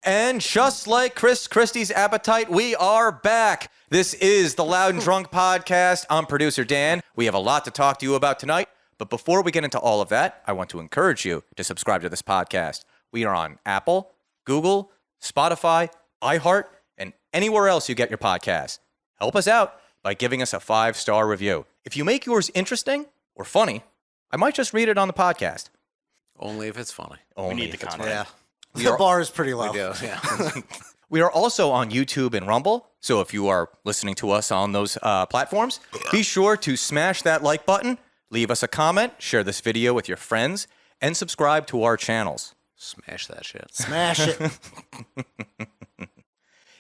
And just like Chris Christie's appetite, we are back. This is the Loud and Drunk podcast. I'm producer Dan. We have a lot to talk to you about tonight. But before we get into all of that, I want to encourage you to subscribe to this podcast. We are on Apple, Google, Spotify, iHeart, and anywhere else you get your podcasts. Help us out by giving us a 5-star review. If you make yours interesting or funny, I might just read it on the podcast. Only if it's funny. Only we need if the it's content. funny. Yeah. The bar is pretty low. We do, yeah. We are also on YouTube and Rumble, so if you are listening to us on those platforms, be sure to smash that like button, leave us a comment, share this video with your friends, and subscribe to our channels. Smash that shit. Smash it.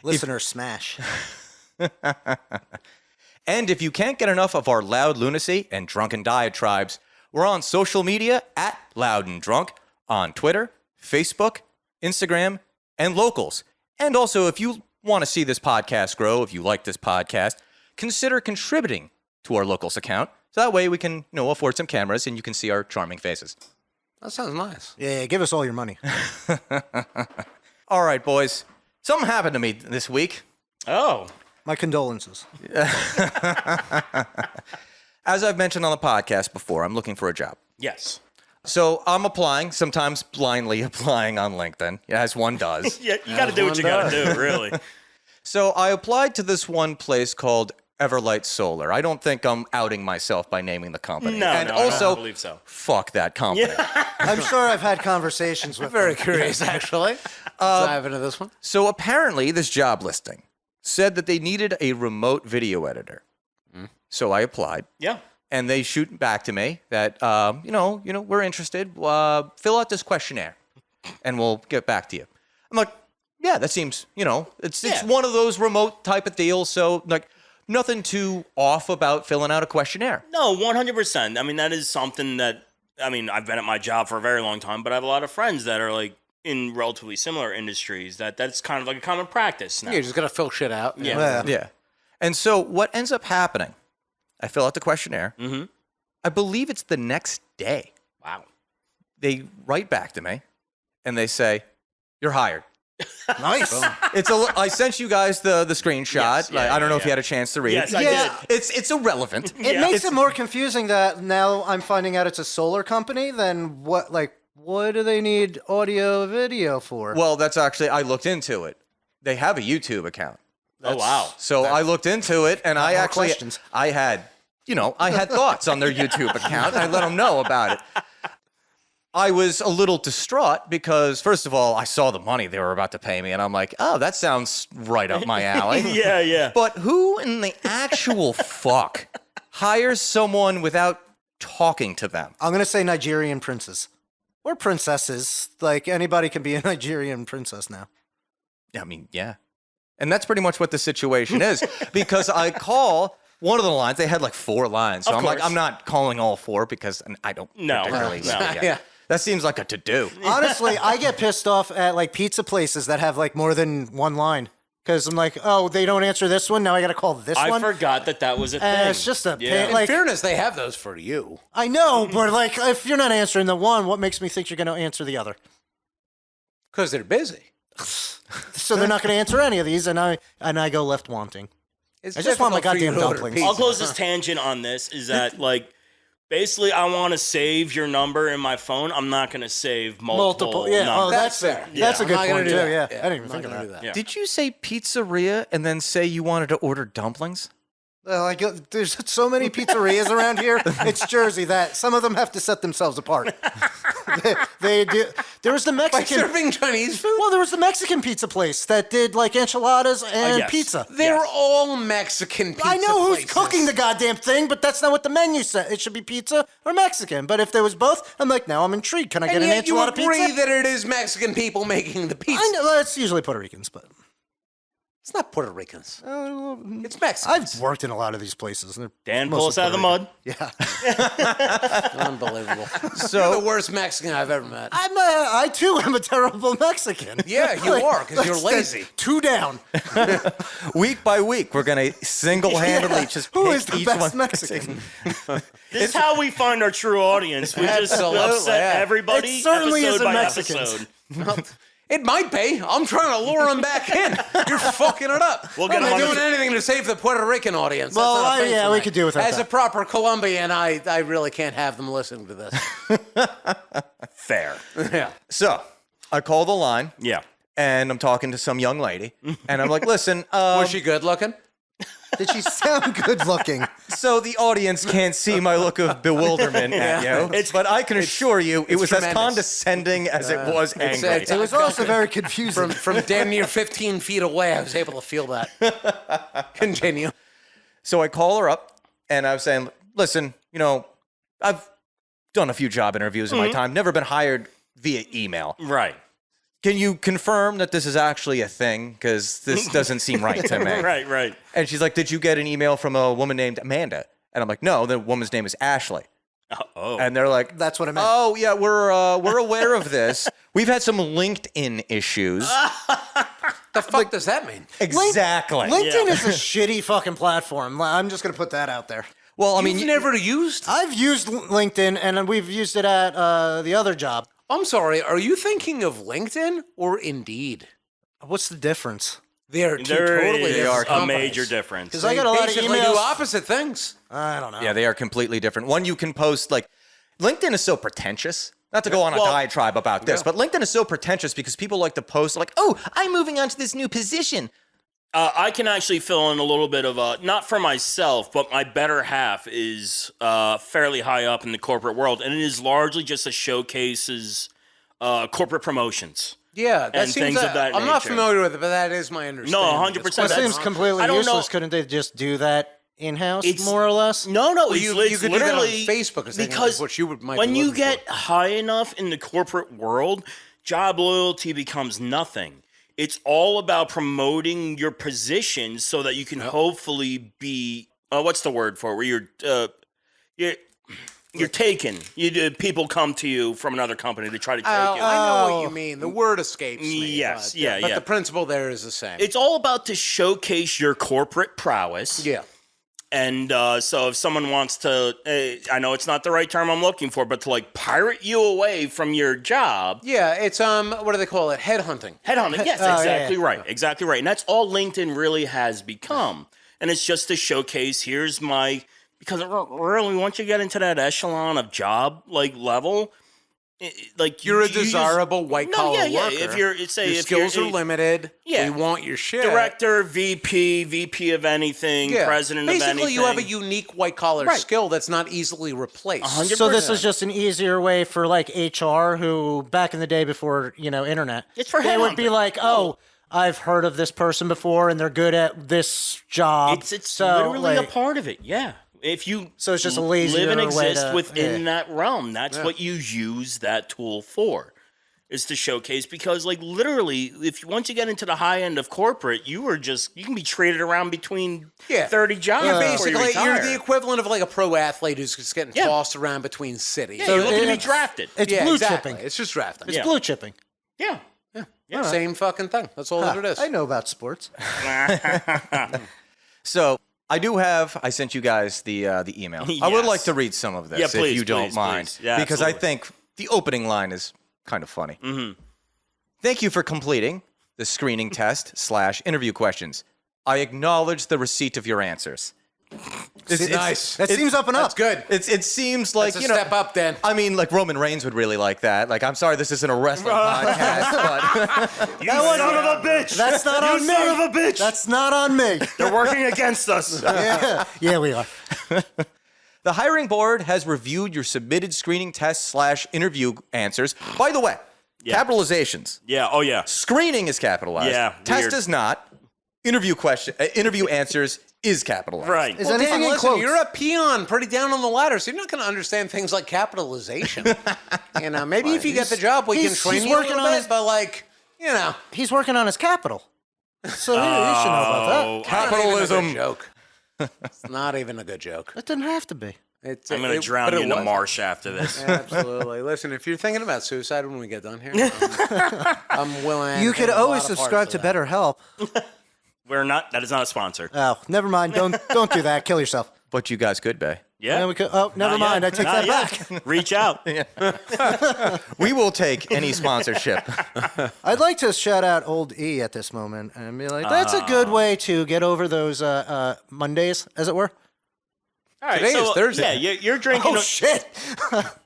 Listener smash. And if you can't get enough of our loud lunacy and drunken diatribes, we're on social media at Loud and Drunk on Twitter, Facebook, Instagram, and Locals. And also, if you want to see this podcast grow, if you like this podcast, consider contributing to our Locals account. So that way we can, afford some cameras and you can see our charming faces. That sounds nice. Yeah, give us all your money. All right, boys. Something happened to me this week. Oh. My condolences. As I've mentioned on the podcast before, I'm looking for a job. Yes. So I'm applying, sometimes blindly applying on LinkedIn, as one does. Yeah, you got to do what you got to do, really. So I applied to this one place called Everlight Solar. I don't think I'm outing myself by naming the company. No, and no, also, I don't believe so. Fuck that company. I'm sure I've had conversations with Very them. curious, actually. Let's dive into this one. So apparently this job listing said that they needed a remote video editor. So I applied. Yeah. And they shoot back to me that, we're interested. Fill out this questionnaire, and we'll get back to you. I'm like, yeah, that seems, it's one of those remote type of deals. So, nothing too off about filling out a questionnaire. No, 100%. I mean, that is something that, I've been at my job for a very long time, but I have a lot of friends that are, in relatively similar industries. That's kind of like a common practice now. You're just going to fill shit out. Yeah. Yeah. And so what ends up happening, I fill out the questionnaire. Mm-hmm. I believe it's the next day. Wow. They write back to me, and they say, "You're hired." Nice. I sent you guys the screenshot. Yes, yeah, I don't know yeah, if you had a chance to read Yes, it. I did. It's irrelevant. It makes it more confusing that now I'm finding out it's a solar company. Then what do they need audio video for? Well, that's actually, I looked into it. They have a YouTube account. Oh, wow. So I looked into it, and I actually, questions. I had thoughts on their YouTube account. I let them know about it. I was a little distraught because, first of all, I saw the money they were about to pay me, and I'm like, oh, that sounds right up my alley. Yeah. But who in the actual fuck hires someone without talking to them? I'm going to say Nigerian princes. Or princesses. Anybody can be a Nigerian princess now. I mean, yeah. And that's pretty much what the situation is. Because I call one of the lines, they had 4 lines. So Of I'm like, course. I'm not calling all 4 because I don't No, particularly no. yeah. That seems like a to-do. Honestly, I get pissed off at pizza places that have more than one line. Because I'm like, oh, they don't answer this one. Now I got to call this I one. forgot that was a thing. It's just a Yeah. pain. In fairness, they have those for you. I know, but if you're not answering the one, what makes me think you're going to answer the other? Because they're busy. So they're not going to answer any of these, and I go left wanting. It's I just want my difficult for you goddamn to order dumplings. pizza. I'll close this tangent on this, is that, basically, I want to save your number in my phone. I'm not going to save multiple Yeah, numbers. that's fair. That's a I'm good not gonna point, do too. that. Yeah, I didn't even I'm think not of gonna that. do Yeah. Did you say pizzeria and then say you wanted to order dumplings? There's so many pizzerias around here. It's Jersey that some of them have to set themselves apart. they do. There was the By Mexican. serving Chinese food? Well, there was the Mexican pizza place that did enchiladas and yes. pizza. They're Yes. all Mexican pizza I know who's places. cooking the goddamn thing, but that's not what the menu said. It should be pizza or Mexican. But if there was both, I'm like, now I'm intrigued. Can I get And an yet you enchilada agree pizza? that it is Mexican people making the pizza. I know well, it's usually Puerto Ricans, but It's not Puerto Ricans. It's Mexicans. I've worked in a lot of these places. And they're Dan, pull us mostly out of the Puerto mud. Rican. Yeah, Unbelievable. So- You're the worst Mexican I've ever met. I too am a terrible Mexican. Yeah, you are, 'cause you're that's lazy. 2 down. Week by week, we're going to single-handedly Yeah. just Who pick is the each best one. Mexican? This is how we find our true audience. We just Absolutely, upset yeah. everybody It certainly episode is a by Mexicans. episode. It might be. I'm trying to lure them back in. You're fucking it up. We'll get I'm not them on doing anything to save the Puerto Rican audience. That's Well, not a thing yeah, for we me. could do without As that. a proper Colombian, I really can't have them listening to this. Fair. Yeah. So I call the line, Yeah. and I'm talking to some young lady, and I'm like, listen, Was she good looking? Did she sound good looking? so the audience can't see my look of bewilderment at you, but I can assure you it was tremendous. as condescending as it was angry. It was also very confusing. From damn near 15 feet away, I was able to feel that. Continue. So I call her up, and I was saying, listen, I've done a few job interviews in my time, never been hired via email. Right. Can you confirm that this is actually a thing? Because this doesn't seem right to me. Right. And she's like, did you get an email from a woman named Amanda? And I'm like, no, the woman's name is Ashley. Oh. And they're like, That's what I meant. oh, yeah, we're aware of this. We've had some LinkedIn issues. The fuck does that mean? Exactly. LinkedIn is a shitty fucking platform. I'm just going to put that out there. Well, I mean, You've never used? I've used LinkedIn, and we've used it at the other job. I'm sorry, are you thinking of LinkedIn or Indeed? What's the difference? They're two There totally is different a companies. major difference. Because I got a lot of Basically do emails. opposite things. I don't know. yeah, they are completely different. One, you can post, like, LinkedIn is so pretentious. Not to go on a diatribe about this, but LinkedIn is so pretentious because people like to post, like, oh, I'm moving on to this new position. I can actually fill in a little bit of not for myself, but my better half is fairly high up in the corporate world, and it is largely just a showcases corporate promotions. Yeah, that And seems things of that I'm not nature. familiar with it, but that is my understanding. No, 100%. That That's- seems completely I don't useless. know. Couldn't they just do that in-house, It's- more or less? No, Well, it's, you it's could do that on literally Facebook, is because what you might when be you looking get for. high enough in the corporate world, job loyalty becomes nothing. It's all about promoting your position so that you can hopefully be what's the word for it? Where you're taken. People come to you from another company to try to take you. I know what you mean. The word escapes me. Yes, but, but yeah. the principle there is the same. It's all about to showcase your corporate prowess. yeah. And so if someone wants to, I know it's not the right term I'm looking for, but to like pirate you away from your job. Yeah, it's what do they call it? Headhunting. Headhunting, yes, yeah, exactly yeah. right. Exactly right. And that's all LinkedIn really has become. And it's just to showcase, here's my, because really, once you get into that echelon of job like level, like You're a you use- desirable white collar No, yeah. worker. If you're, say, your if you're skills are limited. Yeah. We want your shit. director, VP of anything, Yeah. president of anything. Basically, you have a unique white collar Right. skill that's not easily replaced. 100%. So this is just an easier way for like HR, who back in the day before internet, It's for they would be headhunting. like, oh, I've heard of this person before, and they're good at this job. It's so, literally like, a part of it, yeah. If you So it's just a lazier live and way exist to- within yeah. that realm, that's what you use that tool for, is to showcase. Because like literally, once you get into the high end of corporate, you can be traded around between 30 jobs. You're before you basically you're retire. the equivalent of like a pro athlete who's just getting Yeah. tossed around between cities. Yeah, you're looking to be it's- drafted. It's Yeah, blue exactly. chipping. It's just drafting. It's Yeah. blue chipping. Yeah. Same fucking thing. That's all that it is. I know about sports. So I sent you guys the email. I would Yes. like to read some of this Yeah, if please, you don't please, mind. please. Yeah, because I absolutely. think the opening line is kind of funny. Thank you for completing the screening test / interview questions. I acknowledge the receipt of your answers. Nice. That seems up and up. That's good. It seems like, That's a step up, Dan. I mean, like Roman Reigns would really like that. Like, I'm sorry, this isn't a wrestling podcast, but You son of a bitch! That's not on me. son of a bitch! That's not on me. They're working against us. Yeah, we are. the hiring board has reviewed your submitted screening test / interview answers. By the way, capitalizations. Yeah. Oh yeah. Screening is capitalized. Yeah, Test weird. is not. Interview answers is capitalized. Right. Is anything Dan, in listen, quotes? you're a peon pretty down on the ladder, so you're not going to understand things like capitalization. Maybe if you get the job, we can he's train you a working little on bit, his- but like, He's working on his capital. So he should know about that. Capitalism. joke. It's not even a good joke. It didn't have to be. It's, I'm gonna drown but you it in the was. marsh after this. Absolutely. Listen, if you're thinking about suicide when we get done here, I'm willing. You to could take a always lot of subscribe parts to of that. BetterHelp. We're not. That is not a sponsor. Oh, never mind. Don't do that. Kill yourself. But you guys could, Bay. Yeah. we could, oh, never Not mind. yet. I take Not that yet. back. Reach out. We will take any sponsorship. I'd like to shout out Old E at this moment and be like, that's a good way to get over those Mondays, as it were. All right, Today is Thursday. Yeah, you're drinking. Oh, shit.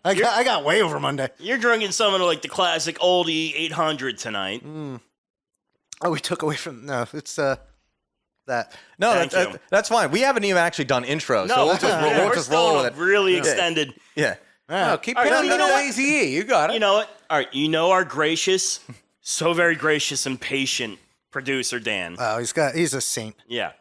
I got way over Monday. You're drinking some of like the classic oldie 800 tonight. Oh, we took away from... No, it's that. No, Thank you. that's fine. We haven't even actually done intros, so No, we'll just, we'll we're just still roll with it. really extended. Yeah. Oh, keep All right, pounding you know that what? Easy E. You got it. You know what? All right, you know our gracious, so very gracious and patient producer Dan. Oh, he's a saint. Yeah.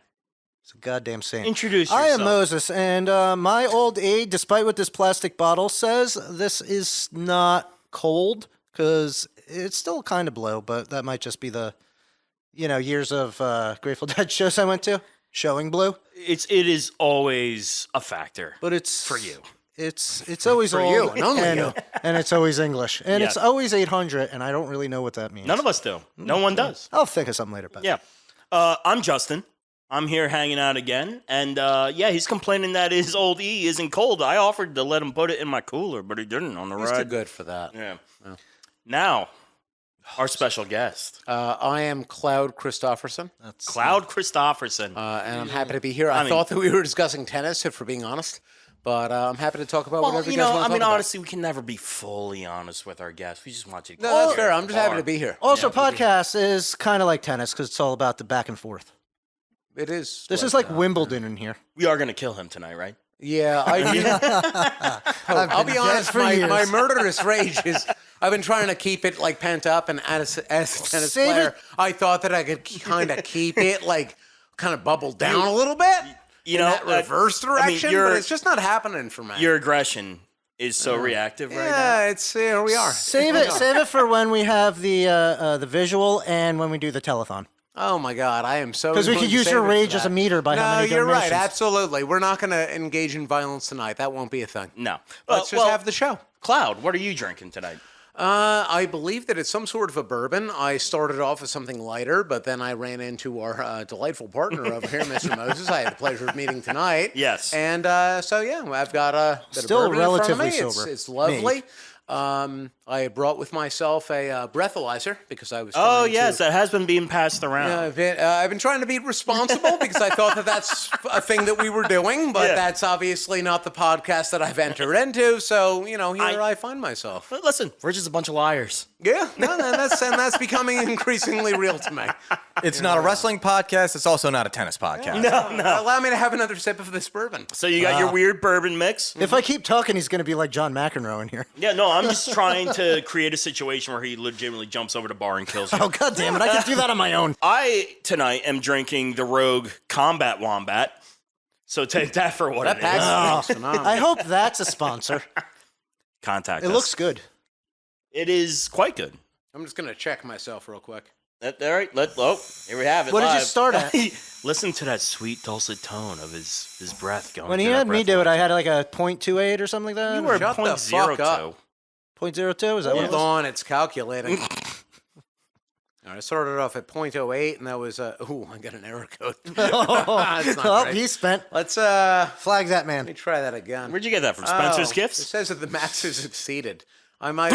He's a goddamn saint. Introduce I yourself. am Moses, and my Old E, despite what this plastic bottle says, this is not cold, because it's still kind of blue, but that might just be the, years of Grateful Dead shows I went to, showing blue. It is always a factor. But it's... For you. It's always For old, you and only you. and it's always English, and it's Yes. always 800, and I don't really know what that means. None of us do. No one does. I'll think of something later. But Yeah. I'm Justin. I'm here hanging out again. And he's complaining that his old E isn't cold. I offered to let him put it in my cooler, but he didn't on the He's too ride. good for that. Yeah. Now, our special guest, I am Cloud Christofferson, Cloud Christofferson. and I'm happy to be here. I mean- thought that we were discussing tennis, if we're being honest, but I'm happy to talk about whatever you guys want to talk about. honestly, we can never be fully honest with our guests. We just want you to No, that's fair. I'm just happy to be here. also, podcast is kind of like tennis because it's all about the back and forth. It is. This is like Wimbledon in here. We are going to kill him tonight, right? Yeah, I'll be honest. for My years. murderous rage is. I've been trying to keep it like pent up, and as a tennis Save player, it. I thought that I could kind of keep it like kind of bubble down a little bit. You in know, that reverse direction, your- but it's just not happening for me. Your aggression is so reactive right now. Yeah, it's here we are. Save it for when we have the visual and when we do the telethon. Oh my God, I am so. Because we willing could to use save your it for rage as that. a meter by how many No, you're right. donations. Absolutely, we're not going to engage in violence tonight. That won't be a thing. No. Let's just have the show. Cloud, what are you drinking tonight? I believe that it's some sort of a bourbon. I started off with something lighter, but then I ran into our delightful partner over here, Mr. Moses. I had the pleasure of meeting tonight. Yes. And so, yeah, I've got a bit Still of bourbon relatively in front of me. sober. It's lovely. I brought with myself a breathalyzer because I was Oh, trying yes, to, that has been being passed around. I've been trying to be responsible because I thought that that's a thing that we were doing, but Yeah. that's obviously not the podcast that I've entered into. So, here I find myself. But listen, we're just a bunch of liars. Yeah, no, that's becoming increasingly real to me. It's not a wrestling podcast. It's also not a tennis podcast. Allow me to have another sip of this bourbon. So you got your weird bourbon mix. If I keep talking, he's going to be like John McEnroe in here. Yeah, no, I'm just trying to create a situation where he legitimately jumps over the bar and kills you. Oh, God damn it. I can do that on my own. I, tonight, am drinking the Rogue Combat Wombat. So take that for what That it package is. is phenomenal. I hope that's a sponsor. Contact It us. looks good. It is quite good. I'm just going to check myself real quick. All right, here we have it. What did you live. start at? Listen to that sweet, dulcet tone of his breath going. When he through that had me breath do it, line. I had like a 0.28 or something like that. You were Shut the fuck up. 0.02? Is that what it Hold was? on, it's calculating. All right, I started off at 0.08, and that was I got an error code. That's not Oh, right. he's spent. Let's Flag that let man. me try that again. Where'd you get that from? Spencer's It Gifts? says that the max is exceeded. I might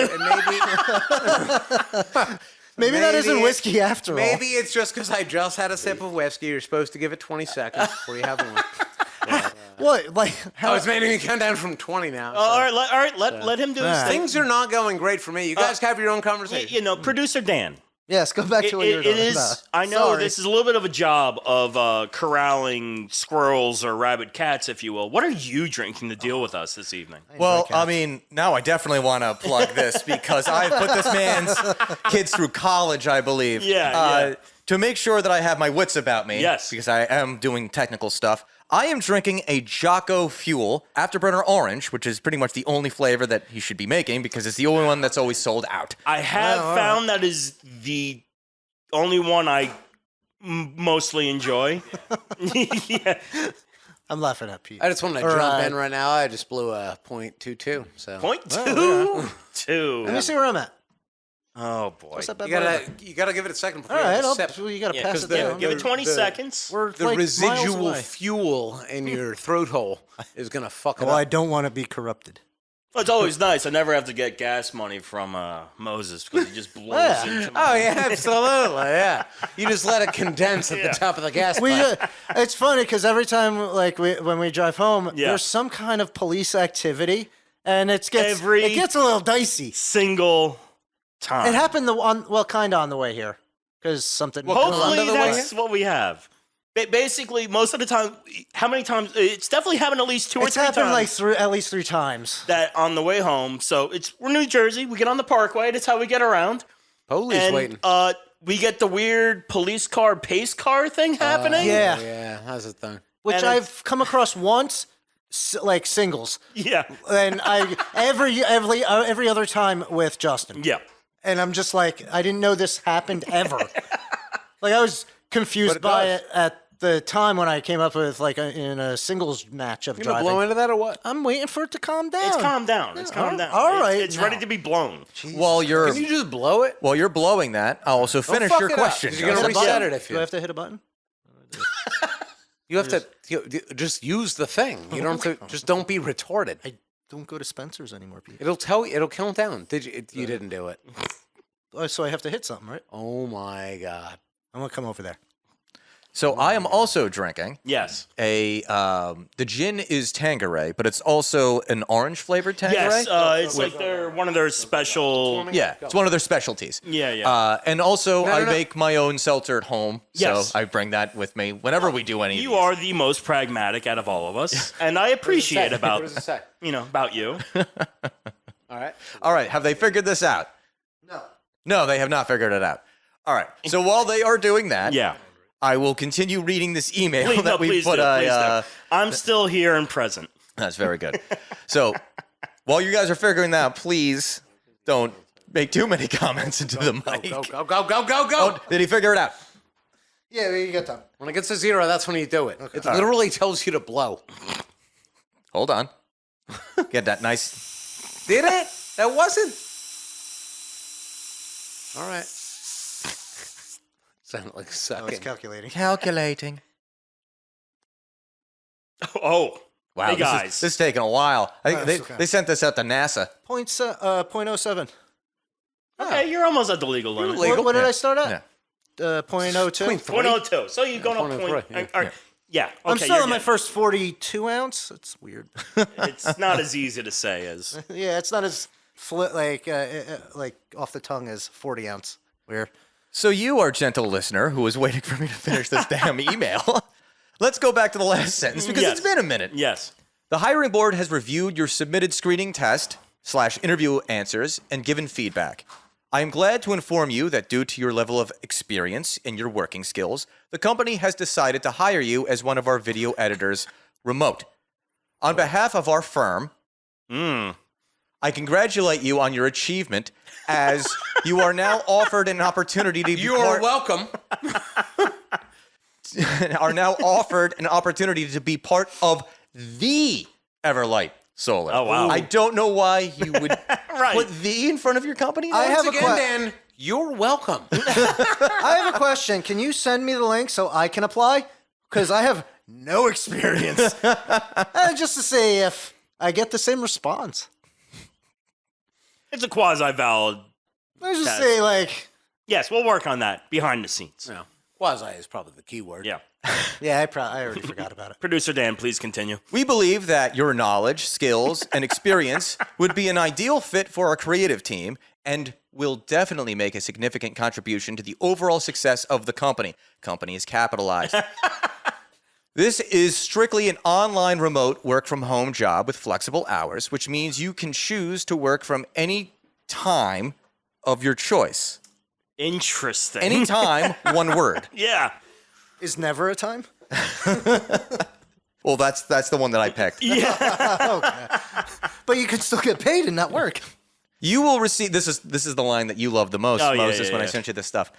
Maybe that isn't Maybe whiskey after all. Maybe it's just because I just had a sip of whiskey. You're supposed to give it 20 seconds before you have one. What? Like, Oh, how? it's making me count down from 20 now. All right, let him do his Alright. thing. Things are not going great for me. You guys have your own conversation. You know, producer Dan. Yes, go back to what you were It talking is. about. I know Sorry. this is a little bit of a job of corralling squirrels or rabid cats, if you will. What are you drinking to deal with us this evening? Well, I mean, now I definitely want to plug this because I put this man's kids through college, I believe. Yeah. To make sure that I have my wits about me. Yes. Because I am doing technical stuff. I am drinking a Jocko Fuel Afterburner Orange, which is pretty much the only flavor that he should be making because it's the only one that's always sold out. I have found that is the only one I mostly enjoy. Yeah. I'm laughing at Pete. I just want to Or, jump in right now. I just blew a .22. So Point two. Let me see where I'm at. Oh boy. What's that bad You gotta give it a second before All you right, accept. you got to Yeah, pass 'cause it the- down. Give it 20 seconds. We're The like miles residual away. fuel in your throat hole is gonna fuck it Oh, I up. don't want to be corrupted. Well, it's always nice. I never have to get gas money from Moses because he just blows Yeah. into my... Oh yeah, absolutely. Yeah, you just let it condense at the top of the gas We, pipe. it's funny because every time, like, when we drive home, Yeah. there's some kind of police activity, and it gets a little dicey. single time. It happened kind of on the way here, because something. Hopefully Under the way that's what we have. Basically, most of the time, how many times? It's definitely happened at least two or It's three happened times. like at least 3 times. That on the way home. So we're New Jersey. We get on the Parkway. That's how we get around. Police And waiting. we get the weird police car, pace car thing happening. Yeah. Yeah, how's it done? Which and I've come across once, like singles, Yeah. and I every other time with Justin. Yeah. And I'm just like, I didn't know this happened ever. Like, I was confused it by does. it at the time when I came up with, like, in a singles match of You gonna driving. blow into that or what? I'm waiting for it to calm down. It's calmed down. It's calmed down. all right It's ready now. to be blown. While you're Can you just blow it? while you're blowing that, I'll also finish fuck your it up, question. 'cause you're gonna Justin. reset it if Do you. I have to hit a button? You have to just use the thing. You don't have to. Just don't be retarded. I don't go to Spencer's anymore, Pete. It'll tell you. It'll count down. Did you? You didn't do it. Oh, so I have to hit something, right? Oh my god. I'm gonna come over there. So I am also drinking Yes. the gin is Tanqueray, but it's also an orange flavored Tanqueray. Yes. It's like they're one of their special. Yeah, it's one of their specialties. Yeah, yeah. And also, No, I no. make my own seltzer at home, Yes. so I bring that with me whenever we do any. You of are the most pragmatic out of all of us, and I appreciate What does it say? about you. All right. these. All right, have they figured this out? No, they have not figured it out. All right. So while they are doing that, Yeah. I will continue reading this email Please, that we please put. do. Please do. I'm still here and present. That's very good. So while you guys are figuring that out, please don't make too many comments into the mic. Go go go go go go. Oh, did he figure it out? Yeah, you got time. When it gets to 0, that's when you do it. It literally tells you to blow. Hold on. Get that nice. Did it? That wasn't. All right. Sounded like Oh, it's sucking. calculating. Calculating. Oh, Wow, hey this guys. is taking a while. I think That's okay. they sent this out to NASA. 0.07. Okay, you're almost at the legal limit. legal. What did Yeah. I start at? 0.02. 0.02. So you're going up 0.03, point. Yeah. Okay, I'm still you're on my good. first 42 ounce. It's weird. It's not as easy to say as. Yeah, it's not as like off the tongue as 40 ounce. Weird. So you, our gentle listener, who was waiting for me to finish this damn email, let's go back to the last sentence because Yes. it's been a minute. Yes. The hiring board has reviewed your submitted screening test / interview answers and given feedback. I am glad to inform you that due to your level of experience and your working skills, the company has decided to hire you as one of our video editors remote. On behalf of our firm, I congratulate you on your achievement as you are now offered an opportunity to be You're welcome. are now offered an opportunity to be part of the Everlight Solar. Oh, wow. I don't know why you would Right. put the in front of your company. I there. have a Again, Dan, you're welcome. I have a question. Can you send me the link so I can apply? Because I have no experience. Just to see if I get the same response. It's a quasi-valid. Let's just Test. say, like, Yes, we'll work on that behind the scenes. No. Quasi is probably the key word. Yeah. yeah, I already forgot about it. Producer Dan, please continue. We believe that your knowledge, skills, and experience would be an ideal fit for our creative team and will definitely make a significant contribution to the overall success of the company. Company is capitalized. This is strictly an online remote work from home job with flexible hours, which means you can choose to work from any time of your choice. Interesting. Anytime, one word. Yeah. Is never a time? Well, that's the one that I picked. But you can still get paid and not work. You will receive this is the line that you love the most, Oh, yeah, Moses, yeah, when I yeah. sent you this stuff.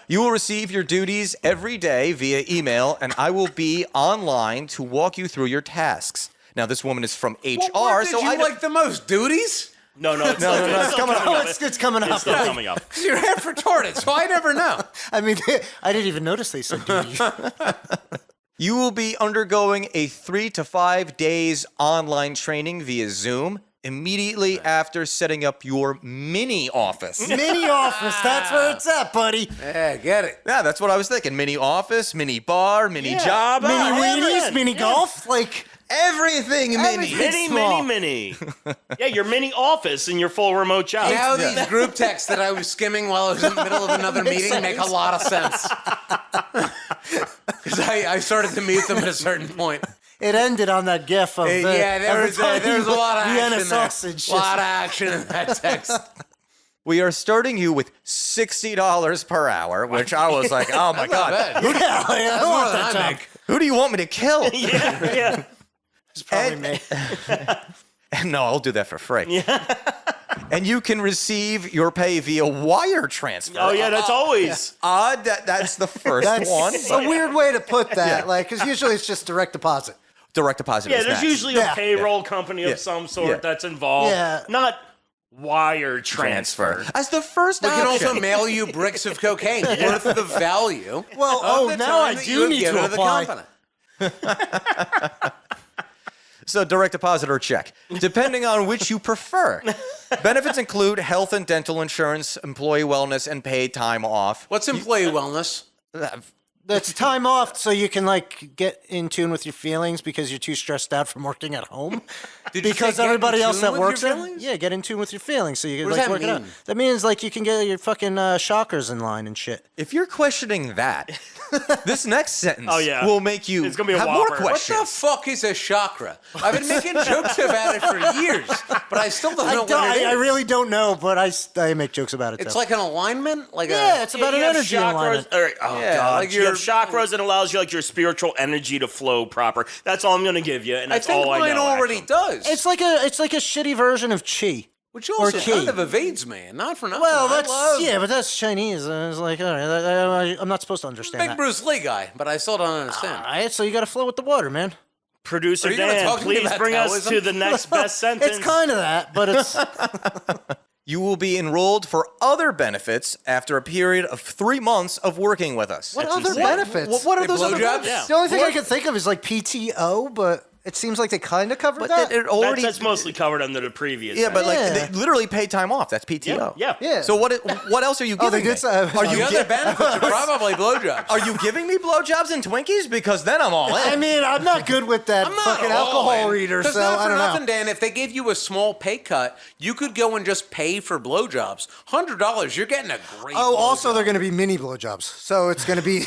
You will receive your duties every day via email, and I will be online to walk you through your tasks. Now, this woman is from HR, What so did you I like the most? Duties? No, it's No, it's coming up. Oh, it's coming up. It's still coming up. You're half retarded, so I never know. I mean, I didn't even notice they said duty. You will be undergoing a 3 to 5 days online training via Zoom immediately after setting up your mini office. Mini office, that's where it's at, buddy. Yeah, get it. Yeah, that's what I was thinking. Mini office, mini bar, mini job. Mini everything. weenies, mini golf, like Everything mini. Everything. Small. Mini. Yeah, your mini office in your full remote job. Now these group texts that I was skimming while I was in the middle of another meeting make a lot of sense. Because I started to mute them at a certain point. it ended on that gif of the Yeah, there was a lot of Vienna action sausage. there. A lot of action in that text. We are starting you with $60 per hour, which I was like, oh my God. Bad. Yeah, like, I That's don't more want than that I job. make. Who do you want me to kill? Yeah. It's probably me. No, I'll do that for free. And you can receive your pay via wire transfer. Oh, yeah, that's always. Odd that that's the first That's one. a weird way to put that, like, because usually it's just direct deposit. Direct deposit. Yeah, is there's next. usually a payroll company of some sort Yeah. that's involved. Yeah. Not wire transfer. As the first We can option. also mail you bricks of cocaine worth the value. Well, of the now time I that do you have need given to the apply. company. So direct deposit or check, depending on which you prefer. Benefits include health and dental insurance, employee wellness, and paid time off. What's employee wellness? That's time off so you can, like, get in tune with your feelings because you're too stressed out from working at home. Did you Because say get in everybody else tune that with works your in, feelings? yeah, get in tune with your feelings so you can, What like, does work that it out. mean? That means, like, you can get your fucking chakras in line and shit. If you're questioning that, this next sentence will make you It's gonna be a have more whopper. What questions. the fuck is a chakra? I've been making jokes about it for years, but I still don't know what it is. I really don't know, but I make jokes about it. It's though. like an alignment? Like yeah, it's about You an have energy chakras. alignment. Oh, Yeah, God. like you have your- chakras that allows you, like, your spiritual energy to flow proper. That's all I'm going to give you, and I that's think all I mine know. already actually. does. It's like a shitty version of chi. Which also or kind ki. of evades me, and not for nothing. Well, I that's love yeah, but that's Chinese. And it's like, all right, I'm not supposed to understand big that. Bruce Lee guy, but I still don't understand. All right, so you got to flow with the water, man. Producer Are you gonna Dan, talk to me please about bring us Taoism? to the next best sentence. It's kind of that, but it's You will be enrolled for other benefits after a period of 3 months of working with us. what That's other insane. benefits? What are They those other blowjobs? benefits? Yeah. The only thing I can think of is like PTO, but it seems like they kind of covered But that. it already That's mostly covered under the previous. yeah, but like Yeah. they literally paid time off. That's PTO. yeah. Yeah. So what else are you giving Oh, they did me? say- Are The you other benefits are probably blowjobs. are you giving me blowjobs and Twinkies? Because then I'm all in. I mean, I'm not good with that I'm not fucking all alcohol in. reader, 'Cause so not I for don't nothing, know. Dan, if they gave you a small pay cut, you could go and just pay for blowjobs. $100, you're getting a great. Oh, also blowjob. they're going to be mini blowjobs, so it's going to be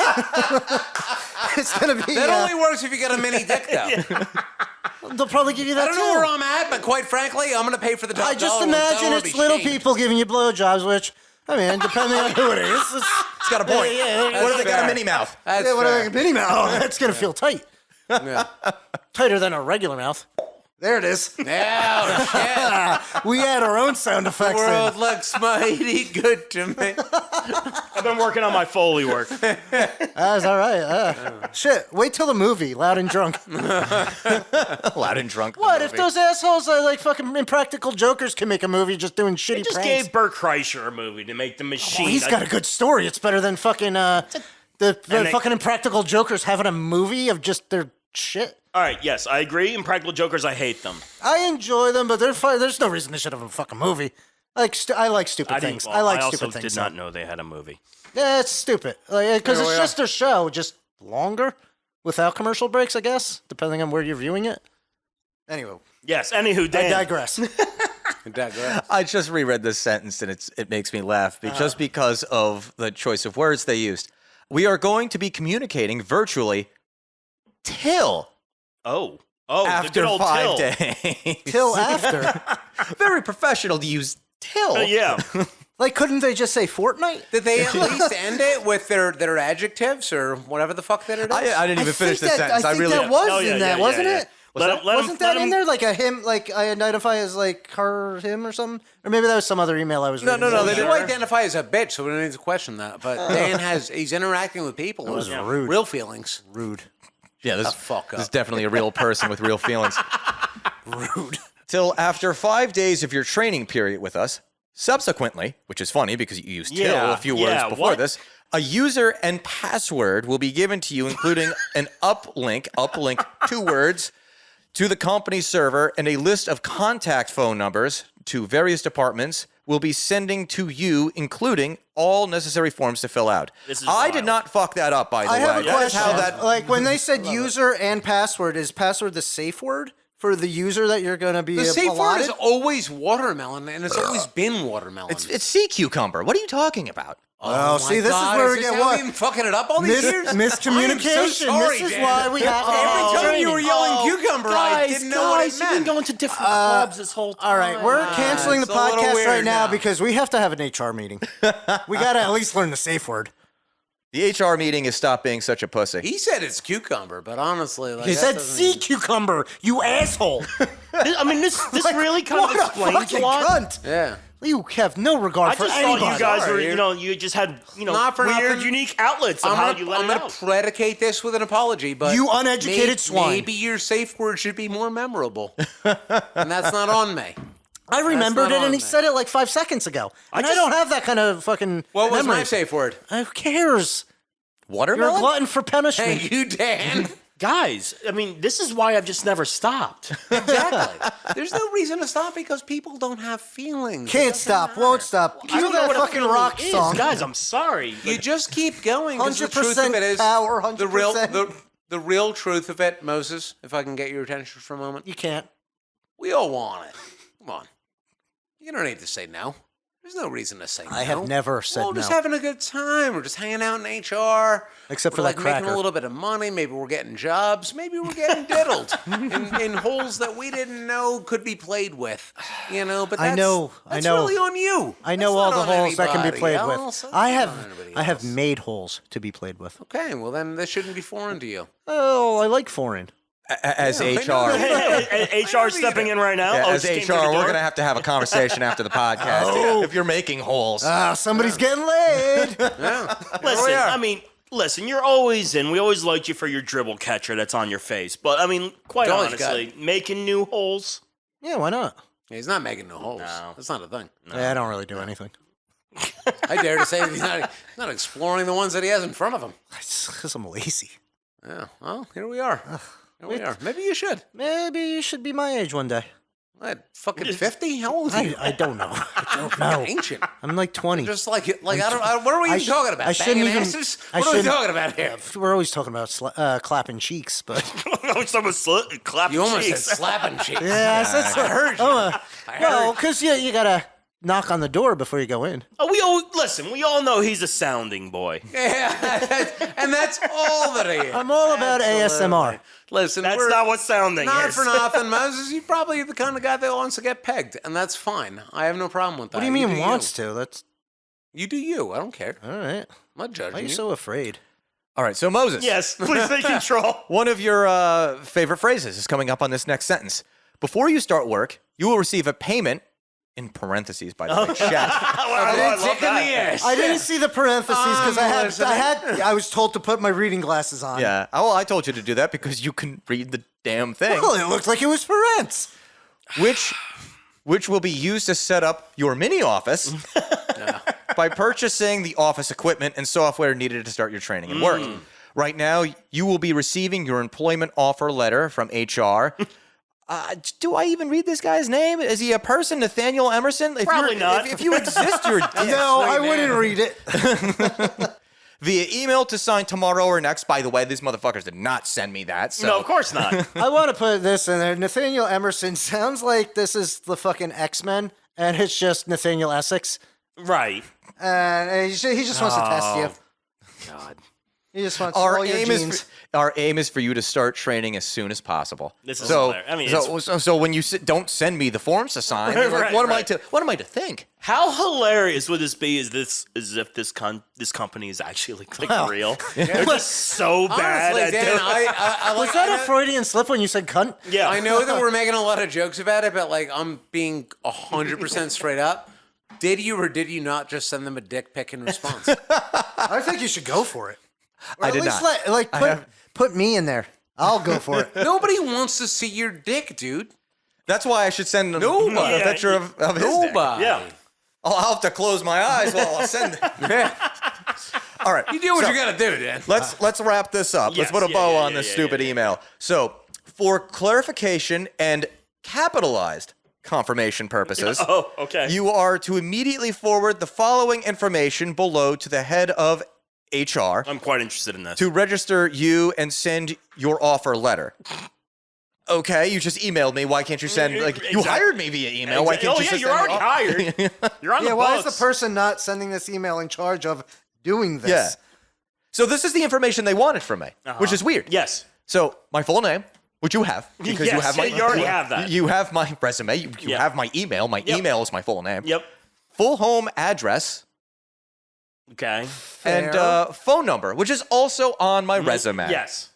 it's going to be. That only works if you get a mini dick, though. They'll probably give you that I don't too. know where I'm at, but quite frankly, I'm going to pay for the top I just dollar ones. I don't imagine wanna it's be little shamed. people giving you blowjobs, which I mean, depending on who it is, It's got a point. Yeah, what if they got fair. a mini mouth? That's yeah, what fair. a mini mouth. Oh, that's going to feel tight, Yeah. tighter than a regular mouth. There it is. Yeah, shit. We had our own sound The effects. world In. looks mighty good to me. I've been working on my Foley work. That's all right. Shit, wait till the movie, Loud and Drunk. Loud and drunk. What if those assholes like fucking impractical jokers can make a movie just doing shitty They just pranks? gave Burt Kreischer a movie to make the machine. Oh, he's got a good story. It's better than fucking the they- fucking impractical jokers having a movie of just their shit. All right, yes, I agree. Impractical Jokers, I hate them. I enjoy them, but there's no reason they should have a fucking movie. I like stupid things. I like also stupid things. did not know they had a movie. Yeah, it's stupid. Because Yeah, it's well, just a show, just longer, without commercial breaks, I guess, depending on where you're viewing it. Anyway, Yes, anywho, I Dan. digress. I just reread this sentence and it makes me laugh just because of the choice of words they used. We are going to be communicating virtually till Oh, the after good old 5 Till. days. Till after. Very professional to use till. Yeah. Like, couldn't they just say fortnight? Did they at least end it with their adjectives or whatever the fuck that it is? I didn't even finish the sentence. I think really that was Oh, yeah, in that, yeah, wasn't yeah, it? yeah. Wasn't that in there? Like a him, like I identify as like her, him, or something? Or maybe that was some other email I was reading. no, They they do didn't- identify as a bitch, so we don't need to question that. But Dan he's interacting with people with rude. real feelings. Rude. Yeah, this, fuck this is up. definitely a real person with real feelings. Rude. till after 5 days of your training period with us. Subsequently, which is funny because you used till a few words before this, a user and password will be given to you, including an uplink, 2 words, to the company server, and a list of contact phone numbers to various departments will be sending to you, including all necessary forms to fill out. I did not fuck that up, by the way. I have a That's question. how that. Like when they said user and password, is password the safe word for the user that you're going to be The safe word allotted? is always watermelon, and it's always been watermelon. It's sea cucumber. What are you talking about? Oh, see, this God, is where we this get how what? we've been fucking it up all these years? Miscommunication. I am so sorry, This is Dan. why we have to Every time you were yelling cucumber, I didn't know what it You've been meant. going to different clubs this whole time. All right, we're canceling the it's a little podcast weird right now now. because we have to have an HR meeting. We got to at least learn the safe word. The HR meeting is stop being such a pussy. He said it's cucumber, but honestly, like, He that said doesn't sea even- cucumber, you asshole. I mean, this Like, really kind what of a explains a fucking lot. cunt. Yeah. You have no regard I for just anybody. thought you guys were, Sorry. you just had, Not for weird, nothing. unique outlets of I'm how gonna, you let I'm it gonna out. predicate this with an apology, but You uneducated swine. Maybe your safe word should be more memorable, and that's not on me. I remembered not it, on and he me. said it like 5 seconds ago. And I don't have that kind of fucking What was memory. my safe word? Who cares? You're a Watermelon? glutton for punishment. Thank you, Dan. Guys, I mean, this is why I've just never stopped. Exactly. There's no reason to stop because people don't have feelings. It Can't doesn't stop, matter. won't stop. I Cue don't know that what a fucking feeling rock is. song. Guys, I'm sorry. You just keep going. 'Cause the truth 100% of it is power, the real 100%. the real truth of it, Moses. If I can get your attention for a moment, You can't. we all want it. Come on, you don't need to say no. There's no reason to say no. I have never said We're just no. having a good time. We're just hanging out in HR. Except we're for like that making cracker. a little bit of money. Maybe we're getting jobs. Maybe we're getting diddled in holes that we didn't know could be played with. You know, but I that's, know, I that's know. really on you. I know That's all not the on holes that can be anybody played else. with. That's I not on have anybody I have else. made holes to be played with. Okay, well then this shouldn't be foreign to you. Oh, I like foreign. As Yeah, I HR. know. HR stepping in right now. Yeah, Oh, as just came HR, through the we're door. going to have a conversation after the podcast if you're making holes. Somebody's getting laid. Yeah. Listen, I mean, listen, you're always in. We always liked you for your dribble catcher that's on your face. But, I mean, quite Always honestly, making new holes. Yeah, why not? He's not making no holes. No. That's not a thing. Yeah, I don't really do anything. I dare to say that he's not exploring the ones that he has in front of him. It's because I'm lazy. Yeah. Well, here we are. Here we are. Maybe you should. Maybe you should be my age one day. What, fucking 50? How old are you? I don't know. I don't know. Ancient. I'm like 20. Just like I don't. What are we I even sh- talking about? I shouldn't Banging even- asses? I What are we shouldn't- talking about here? We're always talking about clapping cheeks, but Someone clapping You almost cheeks. said slapping cheeks. yeah, I heard you. I No, heard. because you gotta knock on the door before you go in. Oh, listen, we all know he's a sounding boy. Yeah, and that's all that he is. I'm all about ASMR. Listen, That's we're not what sounding not is. for nothing, Moses. You're probably the kind of guy that wants to get pegged, and that's fine. I have no problem with that. What do you mean wants to? That's You do you. I don't care. all right. I'm not judging Why are you you. so afraid? All right, so Moses. Yes, please take control. One of your favorite phrases is coming up on this next sentence. Before you start work, you will receive a payment, in parentheses, by the way, check. I love that. I didn't see the parentheses because I was told to put my reading glasses on. Yeah. Oh, well, I told you to do that because you can read the damn thing, Well, it looked like it was for rent. which will be used to set up your mini office by purchasing the office equipment and software needed to start your training and work. Right now, you will be receiving your employment offer letter from HR. Do I even read this guy's name? Is he a person, Nathaniel Emerson? Probably not. If you exist, you're dead. No, I wouldn't read it. Via email to sign tomorrow or next. By the way, these motherfuckers did not send me that. So No, of course not. I want to put this in there. Nathaniel Emerson sounds like this is the fucking X-Men, and it's just Nathaniel Essex. Right. And he just wants to test you. God. He just wants Our all your aim genes. our aim is for you to start training as soon as possible. This is so. hilarious. I mean, So when you don't send me the forms to sign, you're like, Right, what am I right. to what am I to think? How hilarious would this be? As if this company is actually like real? They're just so bad Honestly, at Dan, doing. I Was that a Freudian slip when you said cunt? Yeah, I know that we're making a lot of jokes about it, but like I'm being 100% straight up. Did you or did you not just send them a dick pic in response? I think you should go for it. Or I at did least not. put me in there. I'll go for it. Nobody wants to see your dick, dude. That's why I should send him Nobody. a picture of his dick. Nobody. Yeah. I'll have to close my eyes while I send it. All right. You do what you gotta do, Dan. Let's wrap this up. Yes, Let's put a yeah, bow yeah, on yeah, this yeah, stupid yeah. email. So, for clarification and capitalized confirmation purposes, Oh, okay. you are to immediately forward the following information below to the head of HR I'm quite interested in this. to register you and send your offer letter. Okay, you just emailed me. Why can't you send, like, you Exactly. hired me via email. Why can't Oh, you yeah, just you're send already hired. You're on Yeah, the why is books. the person not sending this email in charge of doing this? Yeah. So this is the information they wanted from me, which is weird. Yes. So my full name, which you have, because you Yes, have my you already have that. You have my resume. You Yeah. have my email. My Yep. email is my full name. Yep. Full home address Okay. and Fair. phone number, which is also on my resume. Yes.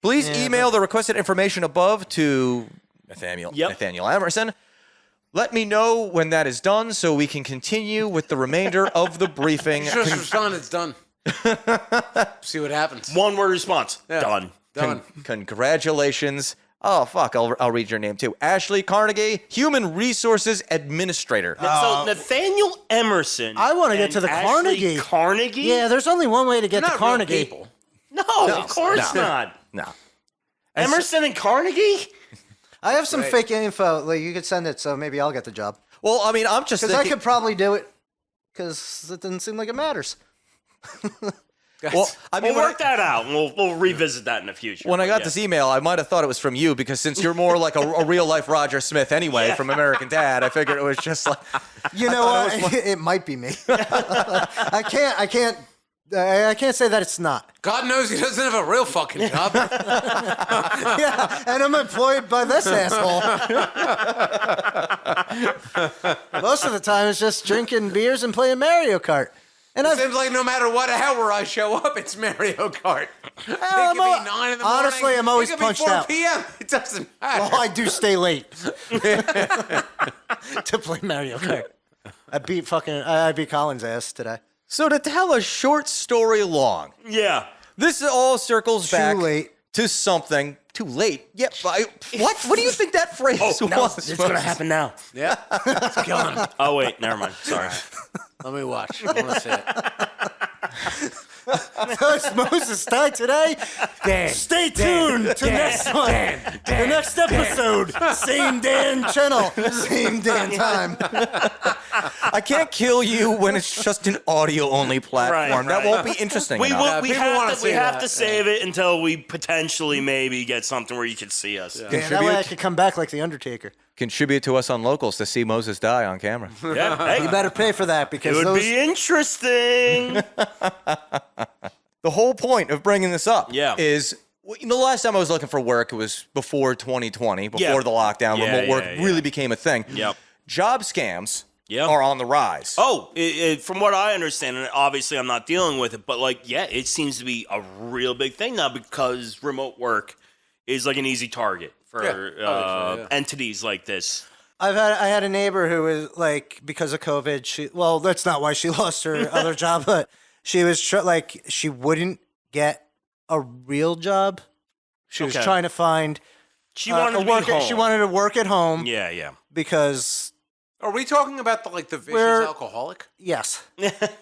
Please Yeah, email the requested information above to Nathaniel Yep. Emerson. Let me know when that is done so we can continue with the remainder of the briefing. Just respond. It's done. See what happens. One word response. Yeah. Done. Done. Congratulations. Oh, fuck. I'll read your name too. Ashley Carnegie, Human Resources Administrator. So Nathaniel Emerson. I wanna get and to the Ashley Carnegie. Carnegie? Yeah, there's only one way to get Not to real Carnegie. people. No, of course no. not. No. Emerson and Carnegie? I have some Right. fake info. Like you could send it, so maybe I'll get the job. Well, I mean, I'm just Because I thinking. could probably do it. Because it doesn't seem like it matters. Well, I mean, We'll work that out, and we'll revisit that in the future. when I But got yeah. this email, I might have thought it was from you because since you're more like a real life Roger Smith anyway from American Dad, I figured it was just like. You know what? It might be me. I can't say that it's not. God knows he doesn't have a real fucking job. Yeah, and I'm employed by this asshole. Most of the time, it's just drinking beers and playing Mario Kart. And I've Seems like no matter what hour I show up, it's Mario Kart. It could I'm be 9 in the morning. honestly, I'm always it could punched be 4 out. p.m. It doesn't matter. well, I do stay late to play Mario Kart. I beat Colin's ass today. So to tell a short story long, Yeah. this all circles back late. to something. Too late? Yep. What? What do you think that phrase was? It's going to happen now. Yeah, it's killing him. Oh, wait. Never mind. Sorry. Let me watch. I want to see it. Does Moses die today? Dan, Stay tuned to next one. The next episode. Same Dan channel. Same Dan time. I can't kill you when it's just an audio-only platform. Right. That won't be interesting We enough. we people wanna have see to that, save it until we potentially maybe get something where you can see us. Yeah, that way I Contribute. could come back like the Undertaker. Contribute to us on Locals to see Moses die on camera. Yeah. Hey, You better pay for that it because would those. be interesting. The whole point of bringing this up Yeah. is, the last time I was looking for work, it was before 2020, before Yeah. the lockdown, Yeah, remote work yeah. really became a thing. Yep. Job scams Yep. are on the rise. Oh, from what I understand, and obviously I'm not dealing with it, but like, yeah, it seems to be a real big thing now because remote work is like an easy target for obviously, yeah. entities like this. I had a neighbor who was like, because of COVID, that's not why she lost her other job, but she was she wouldn't get a real job. She was Okay. trying to find She wanted to be work. home. She wanted to work at home Yeah. because Are we talking about the vicious We're- alcoholic? yes,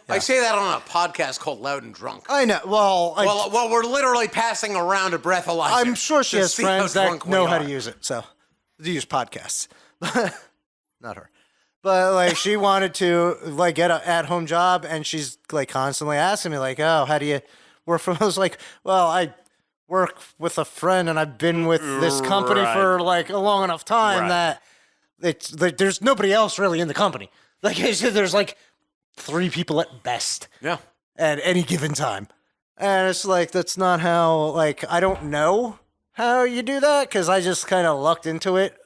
I say that on a podcast called Loud and Drunk. I know. Well, Well, we're literally passing around a breathalyzer. I'm sure she to has see how friends that drunk we know how are. to use it. So, to use podcasts, not her. But like, she wanted to like get an at-home job, and she's like constantly asking me like, "Oh, how do you work from?" I was like, "Well, I work with a friend, and I've been with this company Right. for like a long enough time Right. that it's like there's nobody else really in the company. Like, there's like 3 people at best." Yeah. At any given time. And it's like, that's not how, like, I don't know how you do that because I just kind of lucked into it,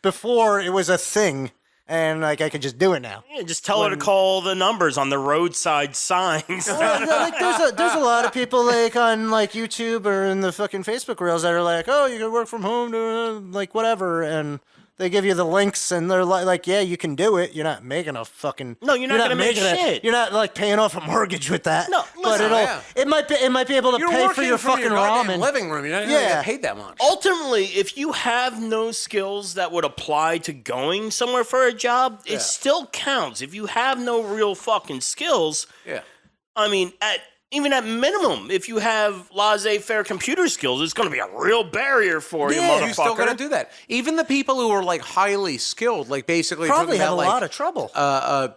before it was a thing and, like, I could just do it now. Yeah, just tell her to call the numbers on the roadside signs. Well, like, there's a lot of people, like, on, like, YouTube or in the fucking Facebook reels that are like, oh, you can work from home, like, whatever. And They give you the links, and they're like, yeah, you can do it. You're not making a fucking. No, you're not gonna make shit. You're not like paying off a mortgage with that. No, but listen, it might be able to You're pay for working your from fucking your goddamn ramen. living room. You're not going to get paid that much. Ultimately, if you have no skills that would apply to going somewhere for a job, it still counts. If you have no real fucking skills, I mean, even at minimum, if you have laissez-faire computer skills, it's going to be a real barrier for you, motherfucker. You still got to do that. Even the people who are like highly skilled, like basically Probably have a like, lot of trouble.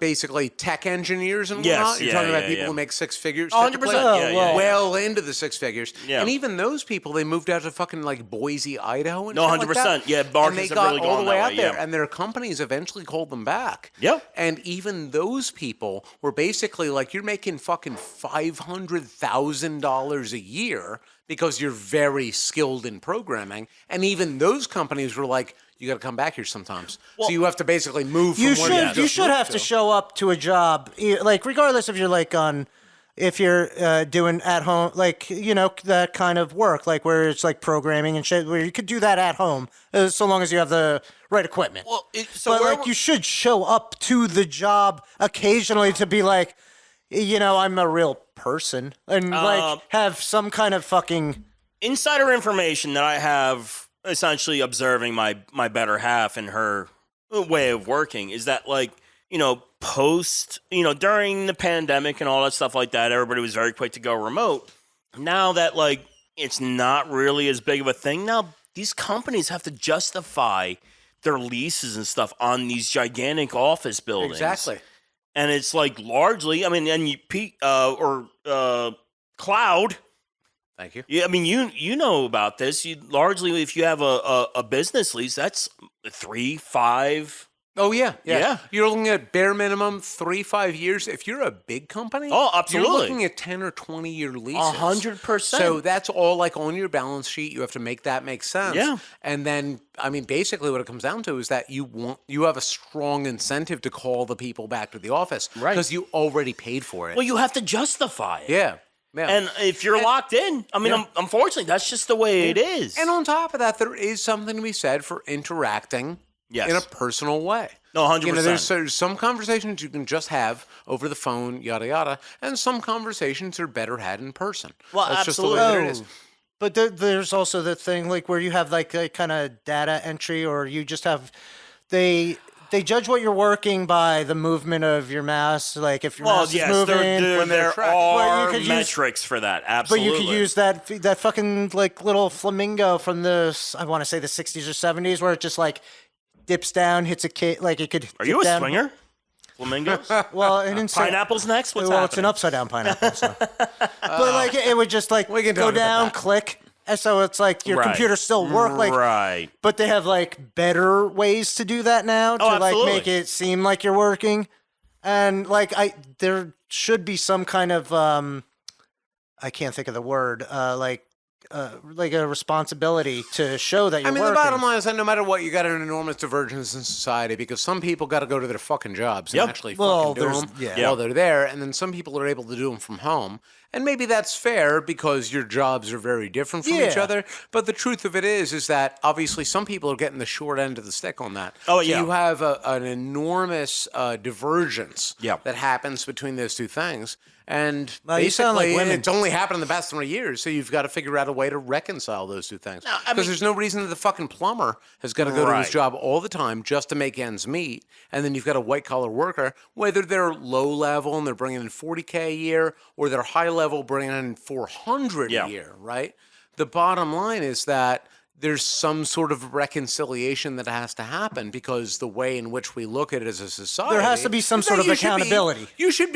Basically tech engineers and Yes, whatnot. You're talking about people yeah. who make six figures. 100%, typically. yeah. Well into the six figures. Yeah. And even those people, they moved out to fucking like Boise, Idaho. And No, shit like that. 100%. Yeah, and markets they have got really all gone the way that out way, there, yeah. and their companies eventually called them back. Yep. And even those people were basically like, you're making fucking $500,000 a year because you're very skilled in programming. And even those companies were like, you got to come back here sometimes. So you have to basically move from where You should have to show up to a job, like regardless if you're like if you're doing at home, like, you know, that kind of work, like where it's like programming and shit, where you could do that at home, so long as you have the right equipment. Well, but like you should show up to the job occasionally to be like, you know, I'm a real person, and like have some kind of fucking insider information that I have, essentially observing my better half and her way of working, is that, like, you know, during the pandemic and all that stuff like that, everybody was very quick to go remote. Now that, like, it's not really as big of a thing, now these companies have to justify their leases and stuff on these gigantic office buildings. Exactly. And it's like largely, I mean, and cloud. Thank you. Yeah, I mean, you know about this. You largely, if you have a business lease, that's 3, 5. Oh, yeah. Yeah. You're looking at bare minimum 3-5 years. If you're a big company, Oh, absolutely. you're looking at 10 or 20-year leases. 100%. So that's all like on your balance sheet. You have to make that make sense. Yeah. And then, I mean, basically what it comes down to is that you have a strong incentive to call the people back to the office. Right. Because you already paid for it. Well, you have to justify it. Yeah. And if you're locked in, I mean, unfortunately, that's just the way it is. And on top of that, there is something to be said for interacting in a personal way. No, 100%. You know, there's some conversations you can just have over the phone, yada, yada, and some conversations are better had in person. Well, That's absolutely. just the way that it is. But there's also the thing like where you have like a kind of data entry, or you just have they judge what you're working by the movement of your mouse. Like if your mouse is moving, there But are you could metrics for that. but Absolutely. you could use that fucking like little flamingo from I want to say the 60s or 70s, where it just like dips down, hits a kid, like it could. Are dip you a down. swinger? Flamingos? Well, it didn't say. Pineapples next? What's Well, happening? it's an upside down pineapple. So. But like it would just like We can go talk about down, that. click, and so it's like your Right. computer still work like. Right. But they have like better ways to do that now to like absolutely. make it seem like you're working, and like there should be some kind of I can't think of the word like a responsibility to show that you're I mean, working. the bottom line is that no matter what, you got an enormous divergence in society because some people got to go to their fucking jobs and actually fucking do them while they're there, and then some people are able to do them from home. And maybe that's fair because your jobs are very different from each Yeah. other. But the truth of it is that obviously some people are getting the short end of the stick on that. Oh, so yeah. you have an enormous divergence Yeah. that happens between those two things. And Well, you sound like basically, women. it's only happened in the past 3 years, so you've got to figure out a way to reconcile those two things. I Because mean- there's no reason that the fucking plumber has got to go to his Right. job all the time just to make ends meet, and then you've got a white collar worker, whether they're low level and they're bringing in 40K a year, or they're high level bringing in 400 Yeah. a year, right? The bottom line is that there's some sort of reconciliation that has to happen because the way in which we look at it as a society, There has to be some is sort that of you should be- accountability. You should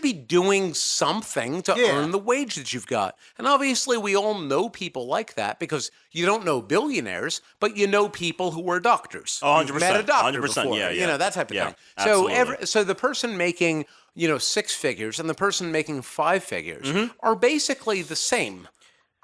be doing something to Yeah. earn the wage that you've got. And obviously we all know people like that because you don't know billionaires, but you know people who are doctors. Oh, 100%, You've met a doctor 100%, before, yeah, you yeah. know, that type of Yeah, thing. absolutely. So the person making, six figures and the person making 5 figures Mm-hmm. are basically the same.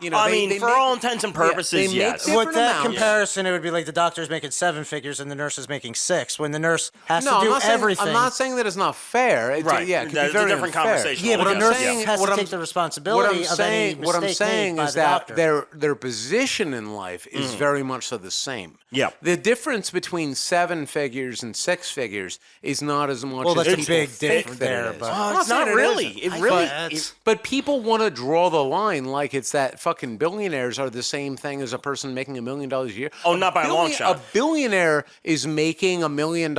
You know, I mean, for all intents and purposes, yes. With that comparison, it would be like the doctor's making 7 figures and the nurse is making 6. When the nurse has to do everything. I'm not saying that it's not fair. Right. Yeah, it could That's be very a different unfair. conversation. Yeah, but altogether. the nurse has to take the responsibility of any mistake What I'm saying made is by the that doctor. their position in life is very much so the same. Yeah. The difference between 7 figures and 6 figures is not as much Well, as that's a people big think difference that there, it is. but- I'm It's not saying really. isn't. It really. But people want to draw the line like it's that fucking billionaires are the same thing as a person making $1 million a year. Oh, not by a long shot. A billionaire is making $1 million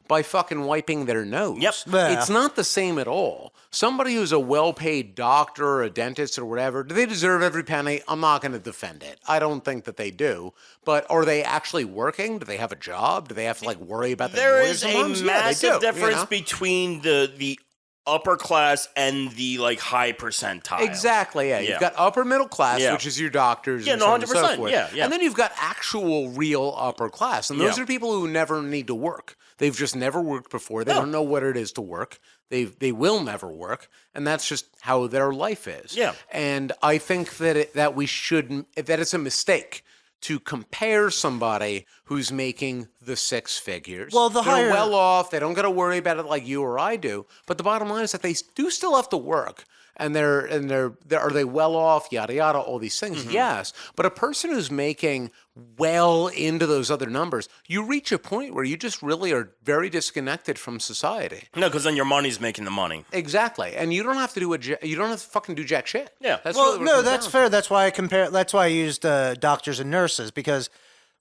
by fucking wiping their nose. Yep. Yeah. It's not the same at all. Somebody who's a well-paid doctor or a dentist or whatever, do they deserve every penny? I'm not going to defend it. I don't think that they do. But are they actually working? Do they have a job? Do they have to like worry about their There mortgage is sometimes? a Yeah, they massive do, difference you know? between the upper class and the like high percentile. Exactly, yeah. Yeah. You've got upper middle class, Yeah. which is your doctors Yeah, and no, so on and so 100%, forth. yeah, yeah. And then you've got actual real upper class. And those Yeah. are people who never need to work. They've just never worked before. They don't know what it is to work. They will never work. And that's just how their life is. Yeah. And I think that that it's a mistake to compare somebody who's making the 6 figures. Well, the They're higher- well off. They don't got to worry about it like you or I do. But the bottom line is that they do still have to work. And they're are they well off? Yada yada. All these things. Yes. But a person who's making well into those other numbers, you reach a point where you just really are very disconnected from society. No, because then your money's making the money. Exactly. And you don't have to you don't have to fucking do jack shit. Yeah. That's Well, really what it no, comes that's down fair. to. That's why I compare. That's why I used doctors and nurses, because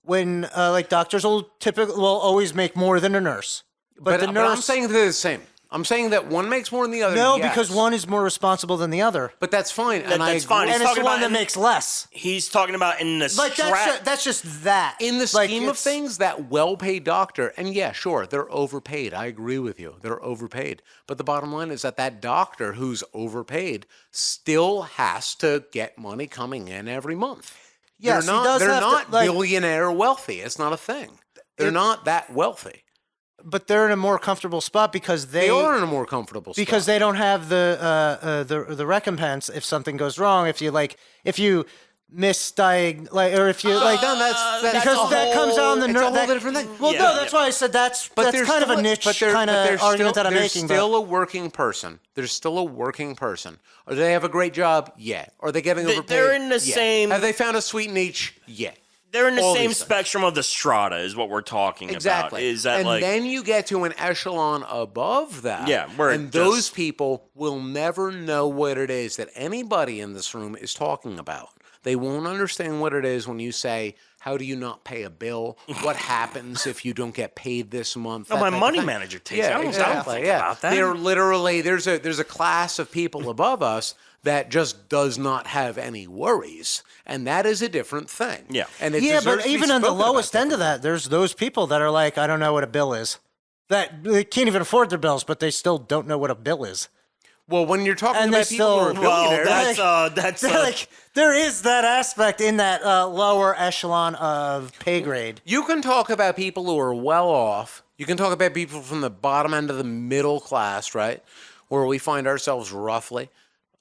when like doctors will always make more than a nurse, but the But nurse I'm saying they're the same. I'm saying that one makes more than the other. no, yes. because one is more responsible than the other, But that's fine. And I that's agree. fine. He's and it's the talking one about that makes less. He's talking about in the Like that's just that. In the Like, scheme of it's- things, that well-paid doctor, and yeah, sure, they're overpaid. I agree with you. They're overpaid. But the bottom line is that that doctor who's overpaid still has to get money coming in every month. Yes, they're he not, does they're have to, not like- billionaire wealthy. It's not a thing. They're not that wealthy. But they're in a more comfortable spot because They are in a more comfortable spot. because they don't have the recompense if something goes wrong. If you misdiagnose, like, or if you like, no, that's because a that comes on the it's a nurse. whole different thing. Well, Yeah, no, yeah. that's why I said that's there's kind of still a niche there- kind but of there's argument still, that I'm there's making. still a working person. There's still a working person. Or do they have a great job? Yeah. Are they getting overpaid? They're in the Yeah. same- Have they found a sweet niche? Yeah. They're in the All same these things. spectrum of the strata, is what we're talking Exactly. about. Is that and like then you get to an echelon above that. Yeah, where it and those just- people will never know what it is that anybody in this room is talking about. They won't understand what it is when you say, how do you not pay a bill? What happens if you don't get paid this month? No, That my type of money thing. manager takes it. Yeah, I don't exactly. think yeah. about that. They're literally there's a class of people above us that just does not have any worries, and that is a different thing. Yeah. and it Yeah, deserves but to be even on the spoken about lowest end of that, there's those people that are like, I don't know what a bill is. That they can't even afford their bills, but they still don't know what a bill is. Well, when you're talking And about they people who are still- well, billionaires, that's Like there is that aspect in that lower echelon of pay grade. you can talk about people who are well off. You can talk about people from the bottom end of the middle class, right? Where we find ourselves roughly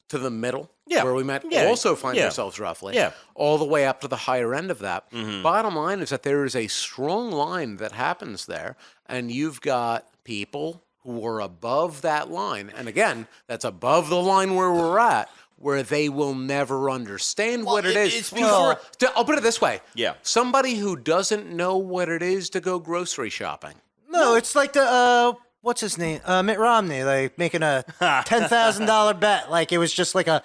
to the middle. Yeah. Where we might Yeah. also find Yeah. ourselves roughly. Yeah. All the way up to the higher end of that. Mm-hmm. Bottom line is that there is a strong line that happens there, and you've got people who are above that line. And again, that's above the line where we're at, where they will never understand what it is. it's before- I'll put it this way. Yeah. Somebody who doesn't know what it is to go grocery shopping. No, it's like the what's his name? Mitt Romney, like making a $10,000 bet. Like it was just like a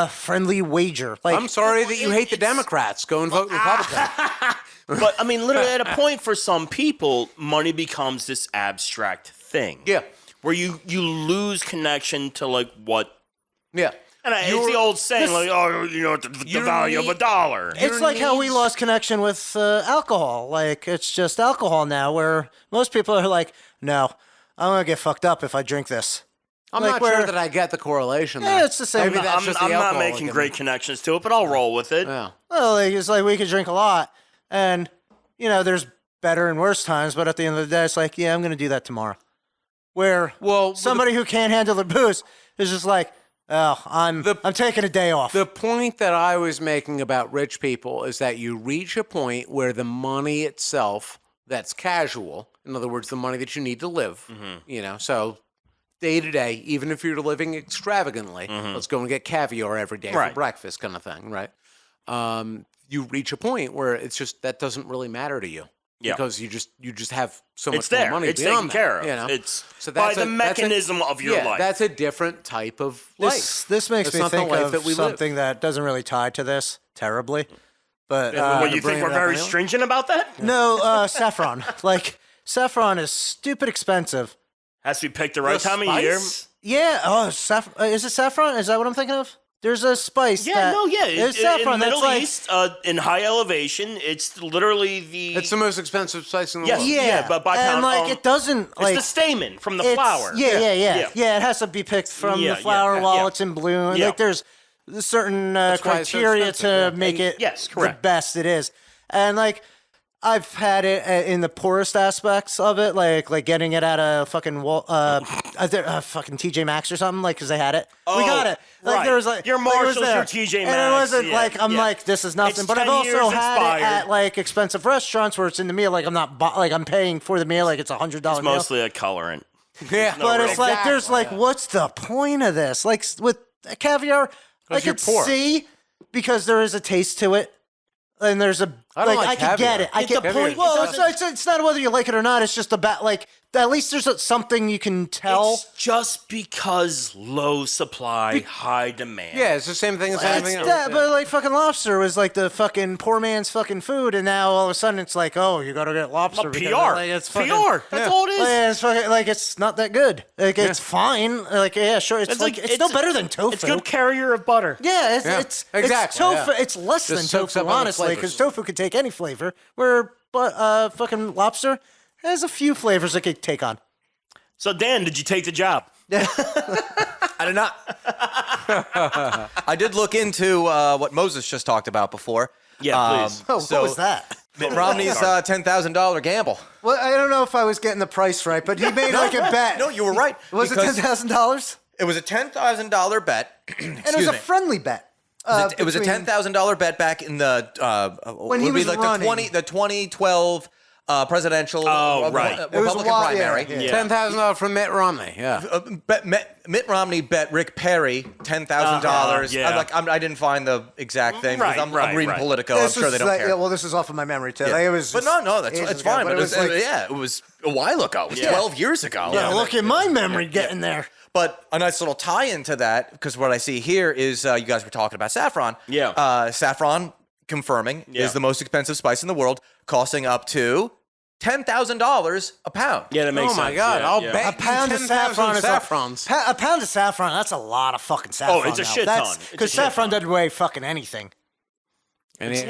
friendly wager. Like I'm sorry that you hate the Democrats. Go and vote Republican. But I mean, literally, at a point for some people, money becomes this abstract thing. Yeah. Where you lose connection to like what. Yeah. And it's the old saying, like, oh, you know, the your value of a dollar. it's like how we lost connection with alcohol. Like it's just alcohol now, where most people are like, no, I'm gonna get fucked up if I drink this. I'm Like not where- sure that I get the correlation Yeah, there. it's the same. Maybe that's I'm just the not alcohol making again. great connections to it, but I'll roll with it. Yeah. Well, like, it's like we could drink a lot, and you know, there's better and worse times. But at the end of the day, it's like, yeah, I'm gonna do that tomorrow. Where Well, somebody who can't handle the booze is just like, Oh, I'm taking a day off. The point that I was making about rich people is that you reach a point where the money itself that's casual, in other words, the money that you need to live, so day to day, even if you're living extravagantly, let's go and get caviar every day for breakfast kind of thing, right? You reach a point where it's just that doesn't really matter to you. Yeah. Because you just have so much more money it's beyond taken care of. that. It's so by the mechanism of your life. That's a different type of life. This makes me think of something that doesn't really tie to this terribly. But you think we're very stringent about that? No, saffron. Saffron is stupid expensive. Has to be picked the right time of year. Yeah. Oh, is it saffron? Is that what I'm thinking of? There's a spice. It's saffron. In the Middle East, in high elevation, it's literally It's the most expensive spice in the world. Yeah, but by pound, and it doesn't it's the stamen from the flower. Yeah. It has to be picked from the flower while it's in bloom. Yeah. There's certain criteria to make it the best it is, and I've had it in the poorest aspects of it, like getting it at a fucking fucking TJ Maxx or something, because they had it. We got it. There was your Marshalls, your TJ Maxx, and it wasn't I'm like, this is nothing. But I've also had it at expensive restaurants where it's in the meal. I'm not I'm paying for the meal. It's $100 meal. It's mostly a colorant. Yeah, but it's there's what's the point of this? With caviar, I could see because there is a taste to it. And there's I can get it. I get the point. Well, it's not whether you like it or not. It's just about at least there's something you can tell. It's just because low supply, high demand. Yeah, it's the same thing as anything else. But fucking lobster was the fucking poor man's fucking food, and now all of a sudden it's oh, you gotta get lobster. PR. It's fucking, PR. That's all it is. It's fucking it's not that good. It's fine. Sure. It's it's no better than tofu. It's a good carrier of butter. Yeah, it's exactly. tofu. It's less than tofu, honestly, because tofu could take any flavor. Where fucking lobster has a few flavors it could take on. So Dan, did you take the job? I did not. I did look into what Moses just talked about before. Yeah, please. What was that? Mitt Romney's $10,000 gamble. Well, I don't know if I was getting the price right, but he made a bet. No, you were right. Was it $10,000? It was a $10,000 bet. And it was a friendly bet. It was a $10,000 bet back in the when he was running. the 2012 presidential Republican primary. $10,000 from Mitt Romney. Yeah. Mitt Romney bet Rick Perry $10,000. I didn't find the exact thing because I'm reading Politico. I'm sure they don't care. Well, this is off of my memory too. It was but no, it's fine. But it was a while ago. It was 12 years ago. Yeah, look at my memory getting there. But a nice little tie into that, because what I see here is you guys were talking about saffron. Yeah. Saffron, confirming, is the most expensive spice in the world, costing up to $10,000 a pound. Yeah, that makes sense. Oh my God! I'll bet a pound of saffron is saffrons. A pound of saffron. That's a lot of fucking saffron. Oh, it's a shit ton. Because saffron doesn't weigh fucking anything. And they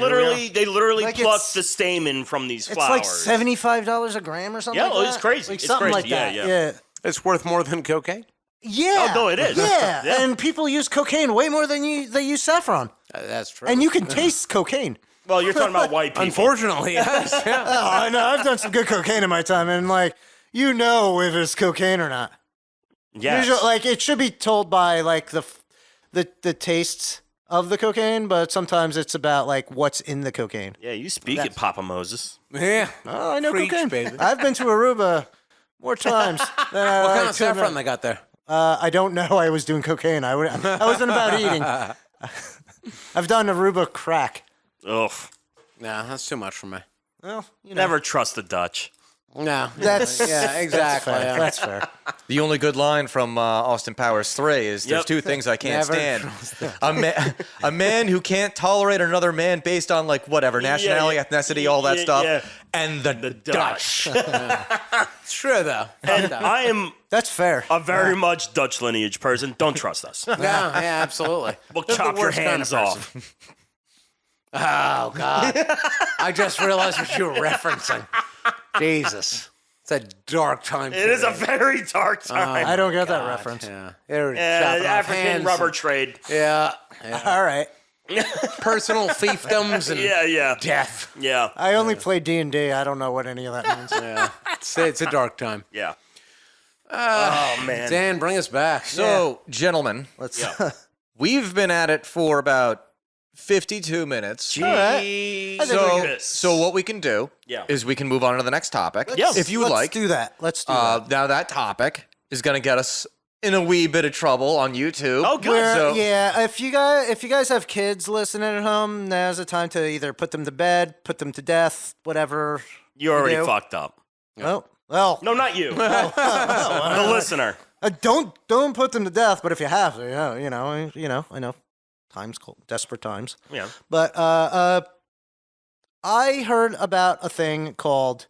literally pluck the stamen from these flowers. It's $75 a gram or something. Yeah, it's crazy. It's something crazy. like that. Yeah. It's worth more than cocaine. Yeah. Oh, no, it is. Yeah. And people use cocaine way more than they use saffron. That's true. And you can taste cocaine. Well, you're talking about white people. Unfortunately, yes. Yeah. I know. I've done some good cocaine in my time, and if it's cocaine or not. Yes. Usually, it should be told by the tastes of the cocaine, but sometimes it's about what's in the cocaine. Yeah, you speak it, Papa Moses. Yeah. Oh, I know Preach, cocaine. baby. I've been to Aruba more times than I What kind of saffron they got there? I don't know. I was doing cocaine. I wasn't about eating. I've done Aruba crack. Ugh. Nah, that's too much for me. Well, Never trust the Dutch. No. That's exactly. That's fair. The only good line from Austin Powers 3 is there's two things I can't stand. A man who can't tolerate another man based on nationality, ethnicity, all that stuff, and the Dutch. It's true though. And I am That's fair. a very much Dutch lineage person. Don't trust us. Yeah, absolutely. We'll chop your hands off. Oh, God. I just realized what you were referencing. Jesus. It's a dark time. It is a very dark time. I don't get that reference. Yeah. African rubber trade. Yeah. All right. Personal fiefdoms and death. Yeah. I only play D&D. I don't know what any of that means. Yeah. It's a dark time. Yeah. Oh, man. Dan, bring us back. So, gentlemen, we've been at it for about 52 minutes. Jeez. So what we can do is we can move on to the next topic. If you Let's like. do that. Let's do that. Now that topic is going to get us in a wee bit of trouble on YouTube. Oh, good. If you guys have kids listening at home, now's the time to either put them to bed, put them to death, whatever. You already do. fucked up. Oh, well. No, not you. The listener. Don't put them to death, but if you have to, I know, times cold, desperate times. Yeah. But I heard about a thing called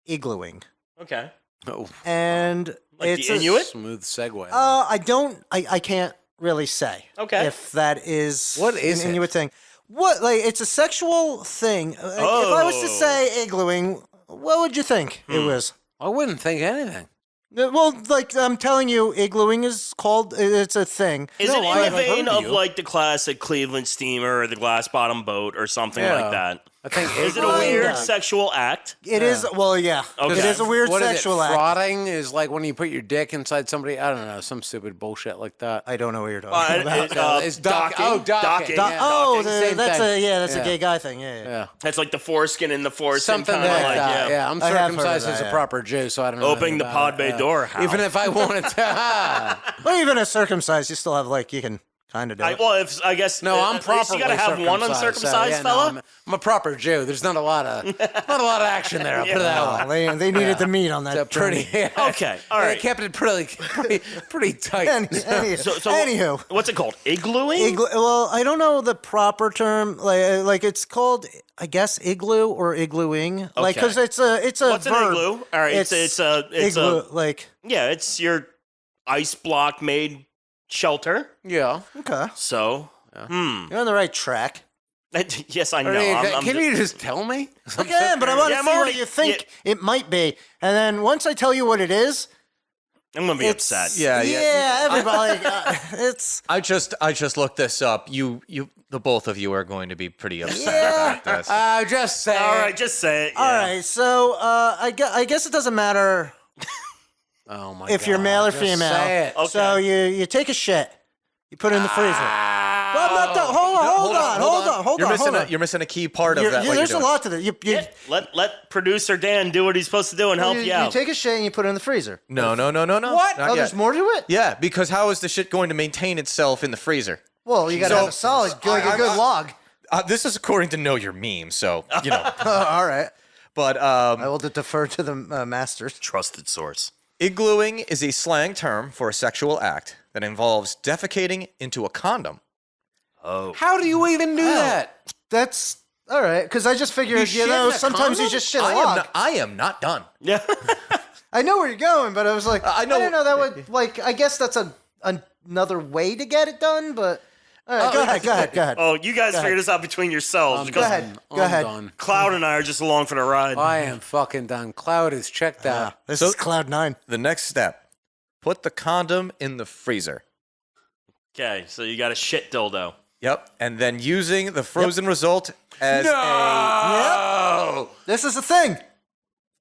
iglooing, Okay. Oh, and Like it's the Inuit? smooth segue. I can't really say. Okay. If that is What is an it? Inuit thing. What, like, it's a sexual thing. If I was to say iglooing, what would you think it was? I wouldn't think anything. Well, like, I'm telling you, iglooing is called, it's a thing. Is No, it I in the haven't vein heard of you. like the classic Cleveland steamer or the glass bottom boat or something like that? I think Is it a Kinda. weird sexual act? It is, well, yeah. Okay. It is a weird What sexual is it? act. Frotting is like when you put your dick inside somebody. I don't know, some stupid bullshit like that. I don't know what you're talking about. It's docking. docking. Oh, docking. Docking. Yeah. Oh, Same that's thing. that's a Yeah. gay guy thing. Yeah. Yeah. That's like the foreskin in the forest. Something kinda like that. Yeah, I'm I have heard of circumcised that, as a yeah. proper Jew, so I don't know. Opening anything the about pod bay it, door. How? Even if I wanted to. Well, even as circumcised, you still have, like, you can kind of do it. I guess. No, I'm at least properly you gotta have one uncircumcised fella. I'm a proper Jew. There's not a lot of action there. I'll put it that way. They needed the meat on that. It's a pretty. journey. Okay, all They right. kept it pretty tight. Anywho. What's it called? Iglooing? Well, I don't know the proper term. Like it's called, I guess, igloo or iglooing. Like, because it's a What's an verb. igloo? All right, it's igloo. Like, yeah, it's your ice block made shelter. Yeah. okay, So, you're on the right track. yes, I know. Can you just tell me? Okay, but I want Yeah, to I'm see what already- you think it might be, and then once I tell you what it is, I'm gonna be it's upset. Yeah, everybody. It's I just looked this up. The both of you are going to be pretty upset about this. Just say. All right, just say it. Yeah. all right. So I guess it doesn't matter Oh my if God. you're male or just female. Say it. Okay. So you take a shit, you put it in the freezer. Well, I'm not done. Hold on. You're missing a key part of You're- that. what there's you're a doing. lot to this. Yeah, let producer Dan do what he's supposed to do and help you You out. take a shit and you put it in the freezer. No. What? Not Oh, yet. there's more to it? Yeah, because how is the shit going to maintain itself in the freezer? Well, you got to So- have a solid, like a good log. This is according to Know Your Meme, so you know. All right. But I will defer to the masters. Trusted source. iglooing is a slang term for a sexual act that involves defecating into a condom. Oh. How do you even do that? That's all right, because I just figured, shit in a sometimes you condom? just shit a log. I am not done. Yeah. I know where you're going, but I was like, I know- I didn't know that would, like, I guess that's another way to get it done, but all right, go ahead. Oh, you guys figure this out between yourselves Go because ahead. I'm Go ahead. done. Cloud and I are just along for the ride. I am fucking done. Cloud is checked out. This is Cloud 9. The next step, put the condom in the freezer. Okay, so you got a shit dildo. Yep. And then using the frozen result as No! This is a thing.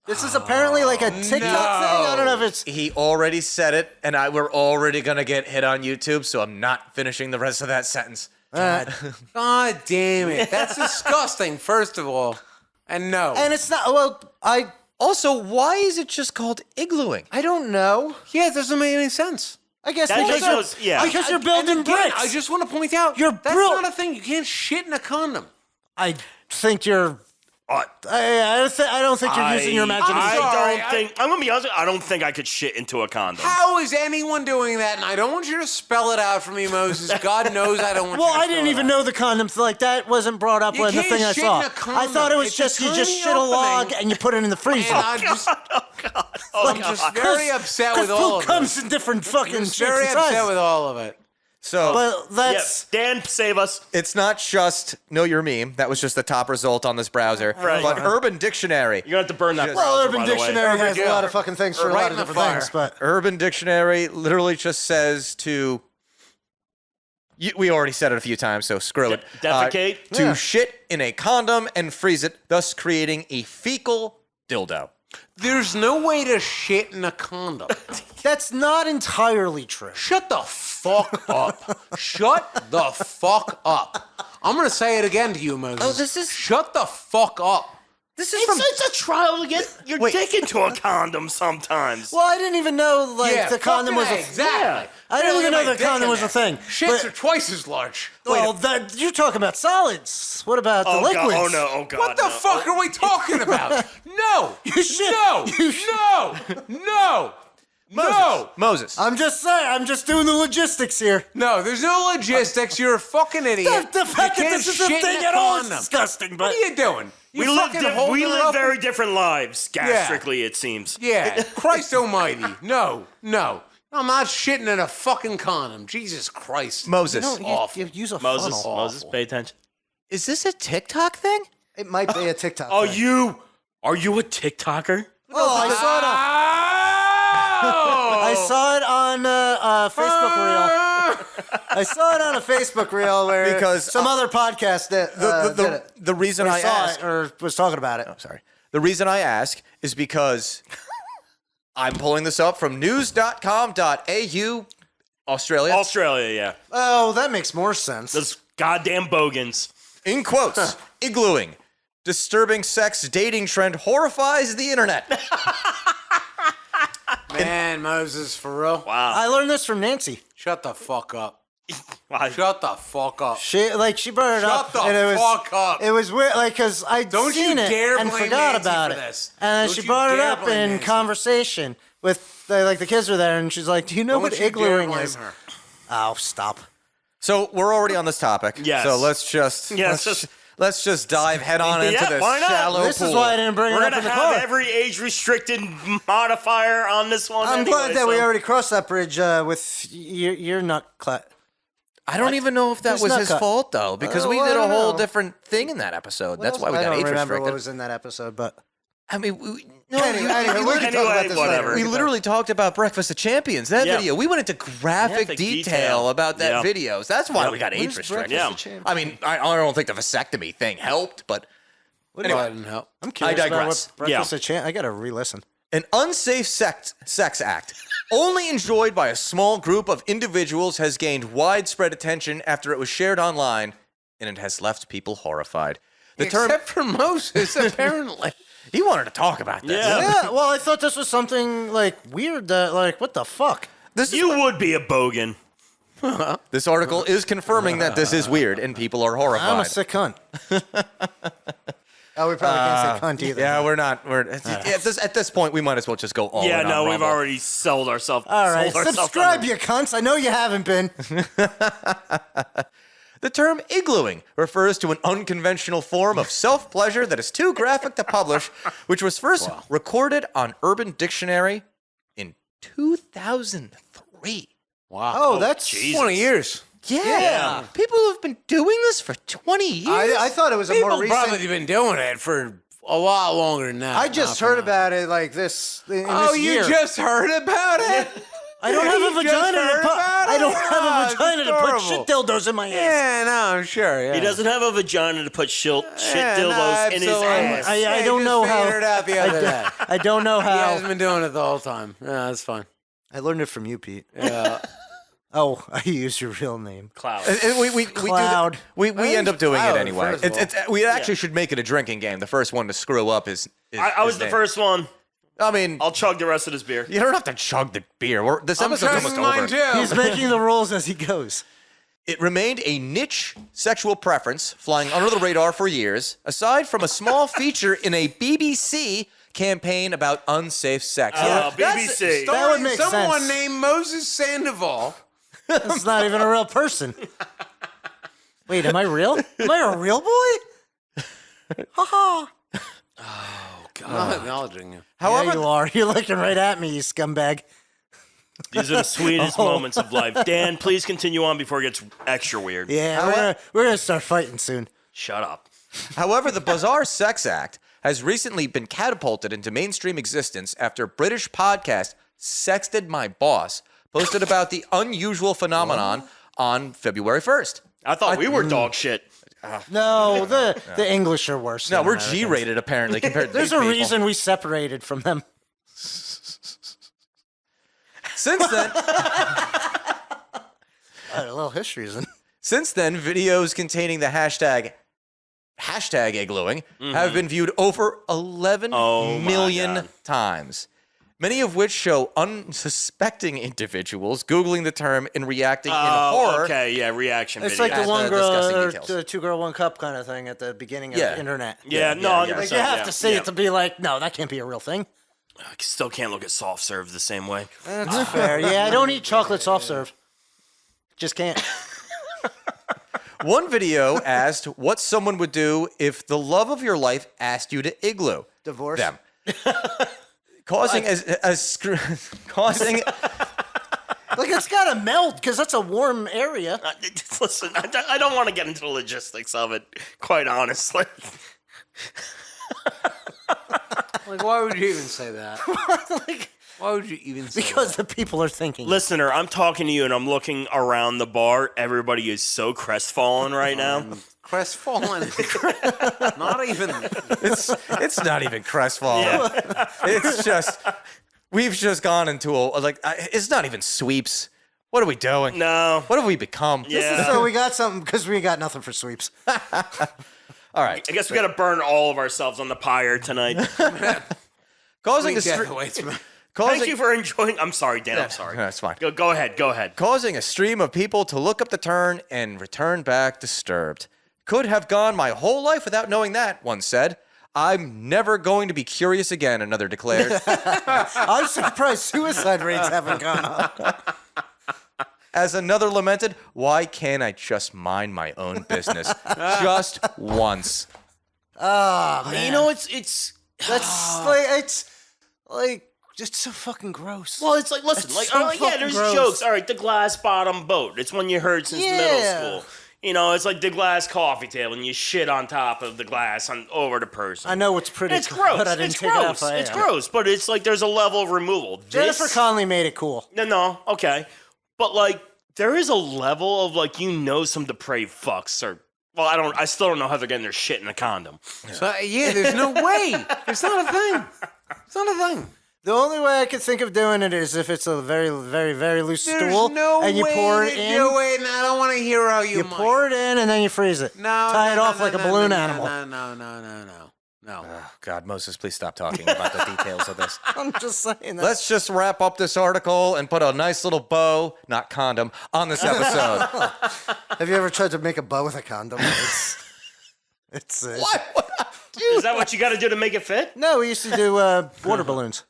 This is apparently like a TikTok thing. I don't know if it's. he already said it, and we're already going to get hit on YouTube, so I'm not finishing the rest of that sentence. God damn it. That's disgusting, first of all. And no. And it's not. Well, Also, why is it just called iglooing? I don't know. yeah, it doesn't make any sense. I guess That because shows- yeah. because you're building And again, bricks. I just want to point out, You're that's brilliant. not a thing. You can't shit in a condom. I think you're. I don't think you're using your imagination. I'm gonna be honest. I don't think I could shit into a condom. How is anyone doing that? And I don't want you to spell it out for me, Moses. God knows I don't want Well, you to I didn't spell even it out. know the condoms. Like, that wasn't brought up You in the can't thing I shit saw. in a condom. I thought it was It's just a you just tiny shit a log opening. and you put it in the freezer. And I'm just very upset with all poop of comes it. in different fucking I'm shapes very and upset sizes. with all of it. So But that's Dan, save us. it's not just Know Your Meme. That was just the top result on this browser. Right. But Urban Dictionary. You're gonna have to burn that. well, browser, Urban by the way. Dictionary has a Yeah. lot of fucking things for a Right lot in of the different fire. things. But Urban Dictionary literally just says to. We already said it a few times, so screw it. Defecate? To Yeah. shit in a condom and freeze it, thus creating a fecal dildo. There's no way to shit in a condom. That's not entirely true. Shut the fuck up. Shut the fuck up. I'm going to say it again to you, Moses. Oh, this is... Shut the fuck up. This is it's a trial to get your dick into a condom sometimes. Well, I didn't even know the condom was a exactly. I didn't even know the condom was a thing. Shits are twice as large. Well, you're talking about solids. What about the liquids? God, oh God! What the fuck are we talking about? No, You should. No. Moses. I'm just saying. I'm just doing the logistics here. No, there's no logistics. You're a fucking idiot. The fact You that can't this is a shit in thing a at all is condom. disgusting. But What are you doing? We You live fucking holding it up? very different lives, gastrically, it seems. Yeah, Christ almighty. No. I'm not shitting in a fucking condom. Jesus Christ. Moses. you use a funnel. Moses, pay attention. Is this a TikTok thing? It might be a TikTok. Are thing. you a TikToker? Oh, I saw it. I saw it on a Facebook reel. I saw it on a Facebook reel where Because, some other podcast did it. The reason Or I saw ask, it or was talking about it. oh, sorry. The reason I ask is because I'm pulling this up from news.com.au, Australia. Australia, yeah. Oh, that makes more sense. Those goddamn bogans. In quotes, iglooing. Disturbing sex dating trend horrifies the internet. Man, Moses, for real? Wow. I learned this from Nancy. Shut the fuck up. Wow. Shut the fuck up. She brought it up. Shut the and it was, fuck up. It was weird, because I'd Don't seen you it dare and blame forgot Nancy about for it. this. And then Don't she you brought it dare up blame in Nancy. conversation with the kids were there, and she's like, "Do you know Don't what you dare iglooing blame is?" her. Oh, stop. So we're already on this topic. Yes. So let's just let's just dive head on into Yeah, this why not? shallow This pool. is why I didn't bring We're it up going to in the have car. every age-restricted modifier on this one I'm anyway, glad that we so- already crossed that bridge with your nut clat. I don't even know if that There's was not his cut. fault though, because we well, did I a don't whole know. different thing in that episode. That's why we I got don't age remember what restricted. was in that episode, but I mean, we anyway, can talk about this later. we literally talked about Breakfast of Champions. That Yeah. video, we went into graphic Graphic detail detail. about that Yeah. video. So that's why Yeah. we got age restricted. Yeah. I mean, I don't think the vasectomy thing helped, but Anyway, I didn't help. I'm curious I about digress. what Breakfast of Champions. I gotta re-listen. an unsafe sex act, only enjoyed by a small group of individuals, has gained widespread attention after it was shared online, and it has left people horrified. The term Except for Moses, apparently. he wanted to talk about this. Yeah. Yeah, well, I thought this was something weird. That what the fuck? This is You would be a bogan. This article is confirming that this is weird and people are horrified. I'm a sick cunt. Oh, we probably can't say cunt either. Yeah, we're not. At this point, we might as well just go all Yeah, in no, on we've Rumble. already sold ourselves. All right, sold ourselves subscribe, under- you cunts. I know you haven't been. The term iglooing refers to an unconventional form of self-pleasure that is too graphic to publish, which was first recorded on Urban Dictionary in 2003. Wow. Oh, that's Jesus. 20 years. Yeah. People have been doing this for 20 years. I thought it was a People more recent. probably been doing it for a lot longer than that. I just heard about it like this. In Oh, this you year. just heard about it? I don't have a You just vagina to heard put. about I don't it? have Oh, a it's vagina to put adorable. shit dildos in my ass. Yeah, no, I'm sure. Yeah. He doesn't have a vagina to put shit Yeah, no, dildos in his absolutely. ass. I don't know how. Figured it out the other day. I don't know He hasn't how. been doing it the whole time. Yeah, that's fine. I learned it from you, Pete. Yeah. Oh, I used your real name. Cloud. And we Cloud. do we end up doing Cloud, it anyway. first of all. We actually should make it a drinking game. The first one to screw up is I was his the name. first one. I mean, I'll chug the rest of this beer. you don't have to chug the beer. This I'm episode's almost chugging mine over. too. He's making the rules as he goes. It remained a niche sexual preference, flying under the radar for years, aside from a small feature in a BBC campaign about unsafe sex. BBC. That would make Someone sense. named Moses Sandoval. That's not even a real person. Wait, am I real? Am I a real boy? Ha ha. I'm not acknowledging you. However, Yeah, you are. You're looking right at me, you scumbag. These are the sweetest moments of life. Dan, please continue on before it gets extra weird. Yeah, we're gonna start fighting soon. Shut up. However, the bizarre sex act has recently been catapulted into mainstream existence after British podcast Sexted My Boss posted about the unusual phenomenon on February 1st. I thought we were dog shit. No, the English are worse. No, than we're Americans. G-rated apparently compared to There's these a people. reason we separated from them. Since then, A little history isn't. Since then, videos containing the hashtag iglooing have been viewed over 11 million times. Many of which show unsuspecting individuals Googling the term and reacting in horror. Okay, yeah, reaction It's video. like the one girl, disgusting or details. the two girl, one cup kind of thing at the beginning of the internet. Yeah, no, Like you have to see it to be like, no, that can't be a real thing. I still can't look at soft serve the same way. That's fair. Yeah, I don't eat chocolate soft serve. Just can't. One video asked what someone would do if the love of your life asked you to igloo Divorce. them, causing causing. Like it's gotta melt because that's a warm area. Listen, I don't want to get into the logistics of it, quite honestly. Like, why would you even say that? Why would you even say Because that? the people are thinking. Listener, I'm talking to you and I'm looking around the bar. Everybody is so crestfallen right now. Crestfallen. Not even. It's not even crestfallen. Yeah. It's just we've just gone into it's not even sweeps. What are we doing? No. What have we become? Yeah. So we got something because we got nothing for sweeps. All right. I guess we got to burn all of ourselves on the pyre tonight. Causing a Death stream. awaits me. Thank you for enjoying. I'm sorry, Dan. I'm sorry. That's fine. Go ahead. Go ahead. Causing a stream of people to look up the turn and return back disturbed. Could have gone my whole life without knowing that, one said. I'm never going to be curious again, another declared. I'm surprised suicide rates haven't gone up. As another lamented, why can't I just mind my own business? Just once. Oh man, You know, it's it's like just so fucking gross. well, it's like listen, It's like so yeah, fucking there's gross. jokes. All right, the glass bottom boat. It's one you heard since middle school. You know, it's like the glass coffee table, and you shit on top of the glass over the person. I know it's pretty. It's gross. But I didn't It's take it gross. off. It's gross, but it's like there's a level of removal. Jennifer Connelly made it cool. No, okay, but like there is a level of like some depraved fucks or. Well, I still don't know how they're getting their shit in a condom. So, yeah, there's no way. It's not a thing. It's not a thing. The only way I could think of doing it is if it's a very, very, very loose There's stool no and you way pour to it in. do it, and I don't want to hear how you pour it in and then you freeze it. Tie it off like a balloon animal. No. Oh, God, Moses, please stop talking about the details of this. I'm just saying that. Let's just wrap up this article and put a nice little bow, not condom, on this episode. Have you ever tried to make a bow with a condom? It's What? Is that what you got to do to make it fit? No, we used to do water balloons.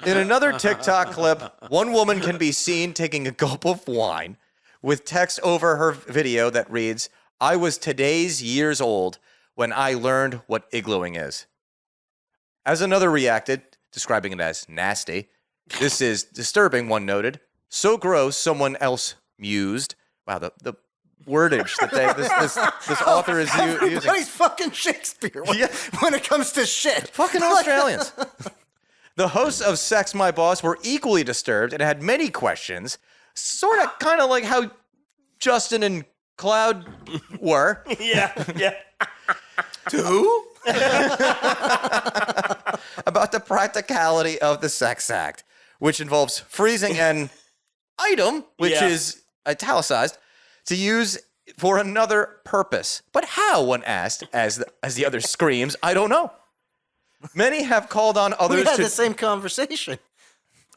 In another TikTok clip, one woman can be seen taking a gulp of wine with text over her video that reads, I was today's years old when I learned what iglooing is. As another reacted, describing it as nasty, this is disturbing, one noted. So gross, someone else mused. Wow, the wordage that this author is using. Everybody's fucking Shakespeare when it comes to shit. Fucking Australians. The hosts of Sex My Boss were equally disturbed and had many questions, sort of kind of like how Justin and Cloud were. Yeah. To who? About the practicality of the sex act, which involves freezing an item, which is italicized, to use for another purpose. But how, one asked, as the other screams, I don't know. Many have called on others We had to... the same conversation.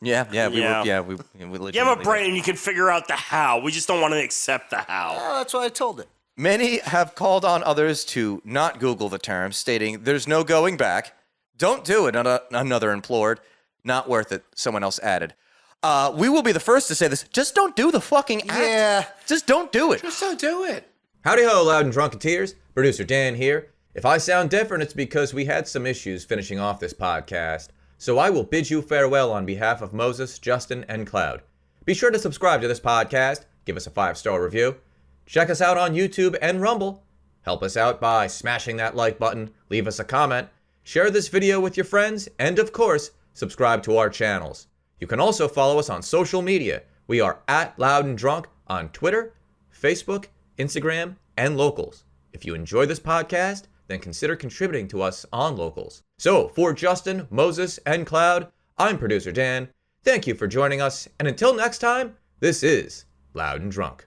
We legitimately You have a did. brain, you can figure out the how. We just don't want to accept the how. Oh, that's why I told it. Many have called on others to not Google the term, stating, there's no going back. Don't do it, another implored. Not worth it, someone else added. We will be the first to say this. Just don't do the fucking act. Yeah. Just don't do it. Just don't do it. Howdy ho, loud and drunketeers. Producer Dan here. If I sound different, it's because we had some issues finishing off this podcast. So I will bid you farewell on behalf of Moses, Justin, and Cloud. Be sure to subscribe to this podcast. Give us a 5-star review. Check us out on YouTube and Rumble. Help us out by smashing that like button, leave us a comment, share this video with your friends, and of course, subscribe to our channels. You can also follow us on social media. We are at Loud and Drunk on Twitter, Facebook, Instagram, and Locals. If you enjoy this podcast, then consider contributing to us on Locals. So, for Justin, Moses, and Cloud, I'm producer Dan. Thank you for joining us, and until next time, this is Loud and Drunk.